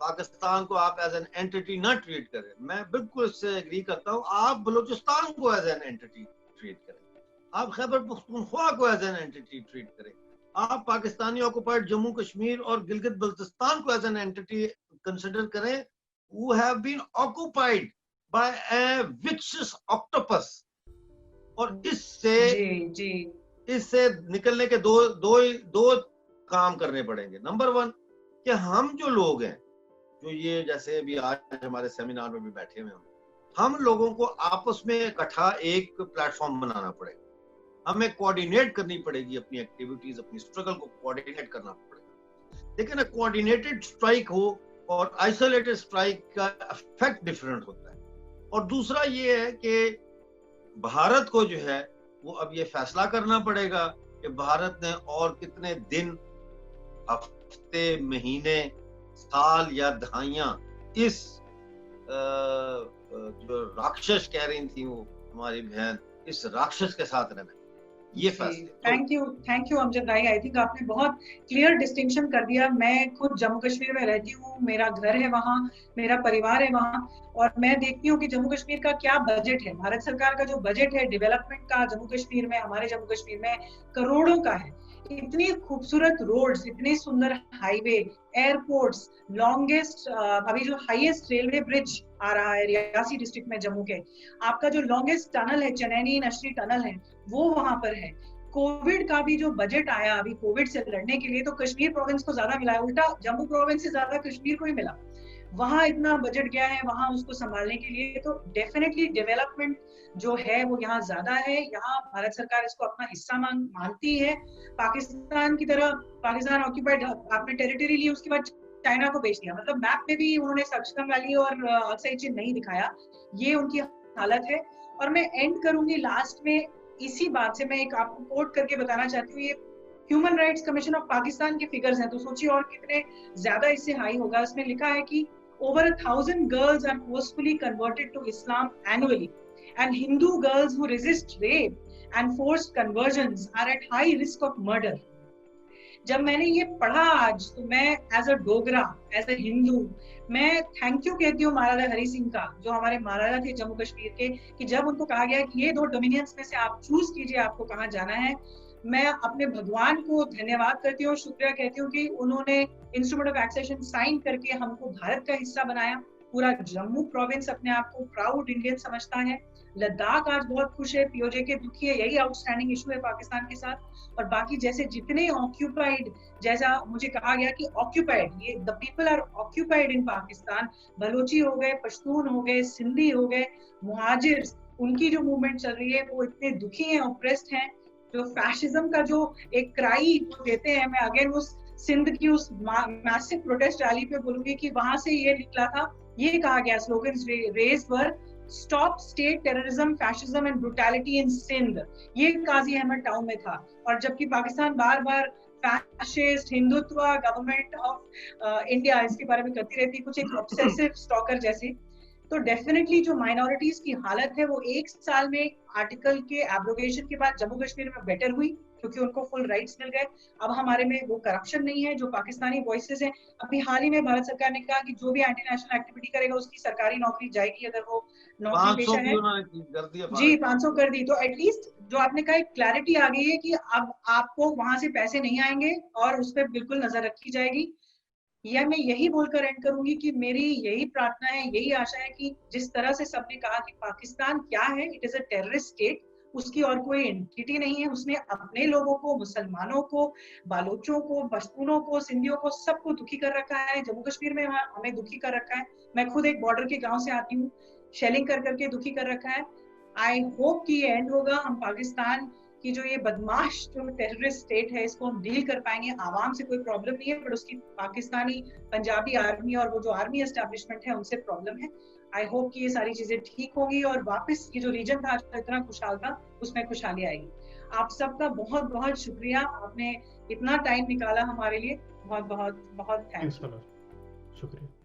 پاکستان کو آپ ایز این اینٹی نہ ٹریٹ کریں. میں بالکل اس سے ایگری کرتا ہوں. آپ بلوچستان کو ایز این اینٹی ٹریٹ کریں, آپ خیبر پختونخوا کو ایز این اینٹی ٹریٹ کریں, آپ پاکستانی آکوپائڈ جموں کشمیر اور گلگت بلتستان کو ایز این اینٹی کنسیڈر کریں, who have been occupied by a vicious octopus. اور اس سے نکلنے کے دو کام کرنے پڑیں گے. نمبر 1 کہ ہم جو لوگ ہیں, جو یہ جیسے ابھی آج ہمارے سیمینار میں بھی بیٹھے ہوئے ہیں, ہم لوگوں کو آپس میں اکٹھا ایک پلیٹ فارم بنانا پڑے گا. ہمیں کوآرڈینیٹ کرنی پڑے گی اپنی ایکٹیویٹیز, اپنی اسٹرگل کو کوآرڈینیٹ کرنا پڑے گا. لیکن کوآرڈینیٹڈ اسٹرائک ہو اور آئسولیٹڈ اسٹرائک کا افیکٹ ڈفرینٹ ہوتا ہے. اور دوسرا یہ ہے کہ بھارت کو جو ہے وہ اب یہ فیصلہ کرنا پڑے گا کہ بھارت نے اور کتنے دن, ہفتے, مہینے, سال یا دہائیاں اس جو راکشس کہہ رہی تھی وہ ہماری بہن, اس راکشس کے ساتھ رہنا. یہ فیصلے. تھینک یو امجد بھائی. آئی تھنک آپ نے بہت کلیئر ڈسٹنکشن کر دیا. میں خود جموں کشمیر میں رہتی ہوں, میرا گھر ہے وہاں, میرا پریوار ہے وہاں, اور میں دیکھتی ہوں کہ جموں کشمیر کا کیا بجٹ ہے. بھارت سرکار کا جو بجٹ ہے ڈیولپمنٹ کا جموں کشمیر میں, ہمارے جموں کشمیر میں کروڑوں کا ہے. اتنی خوبصورت روڈز, اتنے سندر ہائی وے, ایئرپورٹس, لانگیسٹ, ابھی جو ہائیسٹ ریلوے برج آ رہا ہے ریاسی ڈسٹرکٹ میں جموں کے, آپ کا جو لانگیسٹ ٹنل ہے چنینی نشری ٹنل ہے وہ وہاں پر ہے. کووڈ کا بھی جو بجٹ آیا ابھی کووڈ سے لڑنے کے لیے تو کشمیر پروونس کو زیادہ ملا ہے, الٹا جموں پروونس سے زیادہ کشمیر کو ہی ملا. وہاں اتنا بجٹ گیا ہے وہاں اس کو سنبھالنے کے لیے. تو ڈیفینیٹلی ڈیولپمنٹ جو ہے وہ یہاں زیادہ ہے. یہاں بھارت سرکار اس کو اپنا حصہ مانتی ہے. پاکستان کی طرح پاکستان آکوپائڈ آپ نے ٹیریٹری لی, اس کے بعد چائنا کو بیچ دیا. مطلب میپ میں بھی انہوں نے سکسکم ویلی اور اکسائی چین نہیں دکھایا. یہ ان کی حالت ہے. اور میں اینڈ کروں گی لاسٹ میں اسی بات سے. میں ایک آپ کو کوٹ کر کے بتانا چاہتی ہوں, یہ human rights commission of Pakistan کے فگرز ہیں, تو سوچیے اور کتنے زیادہ اس سے ہائی ہوگا. اس میں لکھا ہے کہ over 1,000 girls are forcefully converted to Islam annually, and Hindu girls who resist rape and forced conversions are at high risk of murder. جب میں نے یہ پڑھا آج تو میں as a Dogra, as a Hindu, میں تھینک یو کہتی ہوں مہاراجا ہری سنگھ کا, جو ہمارے مہاراجا تھے جموں کشمیر کے, کہ جب ان کو کہا گیا کہ یہ 2 ڈومینینس میں سے آپ چوز کیجئے آپ کو کہاں جانا ہے. میں اپنے بھگوان کو دھنیہ واد کرتی ہوں, شکریہ کہتی ہوں کہ انہوں نے انسٹرومنٹ آف ایکسیشن سائن کر کے ہم کو بھارت کا حصہ بنایا. پورا جموں پروونس اپنے آپ کو پراؤڈ انڈین سمجھتا ہے. لداخ آج بہت خوش ہے, پی او جے کے دکھی ہے, یہی آؤٹ اسٹینڈنگ ایشو ہے پاکستان کے ساتھ. اور باقی جیسے جتنے آکیوپائڈ, جیسا مجھے کہا گیا کہ آکیوپائڈ, یہ the people are occupied in Pakistan, Balochi ہو گئے, پشتون ہو گئے, سندھی ہو گئے, مہاجر, ان کی جو موومنٹ چل رہی ہے وہ اتنے دکھی ہیں, اوپریسڈ ہیں. جو فیشزم کا جو ایک کرائی دیتے ہیں, میں اگین اس سندھ کی اس میسو پروٹیسٹ ریلی پہ بولوں گی کہ وہاں سے یہ نکلا تھا, یہ کہا گیا slogans raised were stop state terrorism, fascism and brutality in Sindh. یہ قاضی احمد ٹاؤن میں تھا. اور جبکہ پاکستان بار بار fascist, Hindutva, government of India اس کے بارے میں کرتی رہتی, کچھ ایک obsessive stalker جیسے. تو ڈیفینیٹلی جو مائنورٹیز کی حالت ہے وہ 1 سال میں آرٹیکل کے ایبروگیشن کے بعد جموں کشمیر میں بیٹر ہوئی, کیونکہ ان کو فل رائٹس مل گئے. اب ہمارے میں وہ کرپشن نہیں ہے جو پاکستانی وائسز ہیں. ابھی حال ہی میں بھارت سرکار نے کہا کہ جو بھی اینٹی نیشنل ایکٹیویٹی کرے گا اس کی سرکاری نوکری جائے گی, اگر وہ نوکری پیشہ ہے. جی 500 کر دی. تو ایٹ لیسٹ جو آپ نے کہا ایک کلیئرٹی آ گئی ہے کہ اب آپ کو وہاں سے پیسے نہیں آئیں گے اور اس پہ بالکل نظر رکھی جائے گی. या मैं यही बोलकर एंड करूंगी कि मेरी यही प्रार्थना है, यही आशा है कि जिस तरह से सबने कहा कि पाकिस्तान क्या है, it is a terrorist state, उसकी और कोई एंटिटी नहीं है, उसने अपने लोगों को, मुसलमानों को, बालोचों को, पश्तूनों को, सिंधियों को, सबको दुखी कर रखा है। जम्मू कश्मीर में हमें दुखी कर रखा है। मैं खुद एक बॉर्डर के गांव से आती हूँ, शेलिंग कर करके दुखी कर रखा है। आई होप कि ये एंड होगा, हम पाकिस्तान कि जो ये बदमाश जो टेररिस्ट स्टेट है इसको हम डील कर पाएंगे। आवाम से कोई प्रॉब्लम नहीं है, बट उसकी पाकिस्तानी पंजाबी आर्मी और वो जो आर्मी एस्टैब्लिशमेंट है उनसे प्रॉब्लम है। आई होप कि ये सारी चीजें ठीक होंगी और वापस ये जो रीजन था जो इतना खुशहाल था उसमें खुशहाली आएगी। आप सबका बहुत बहुत शुक्रिया, आपने इतना टाइम निकाला हमारे लिए, बहुत बहुत बहुत थैंक यू। शुक्रिया।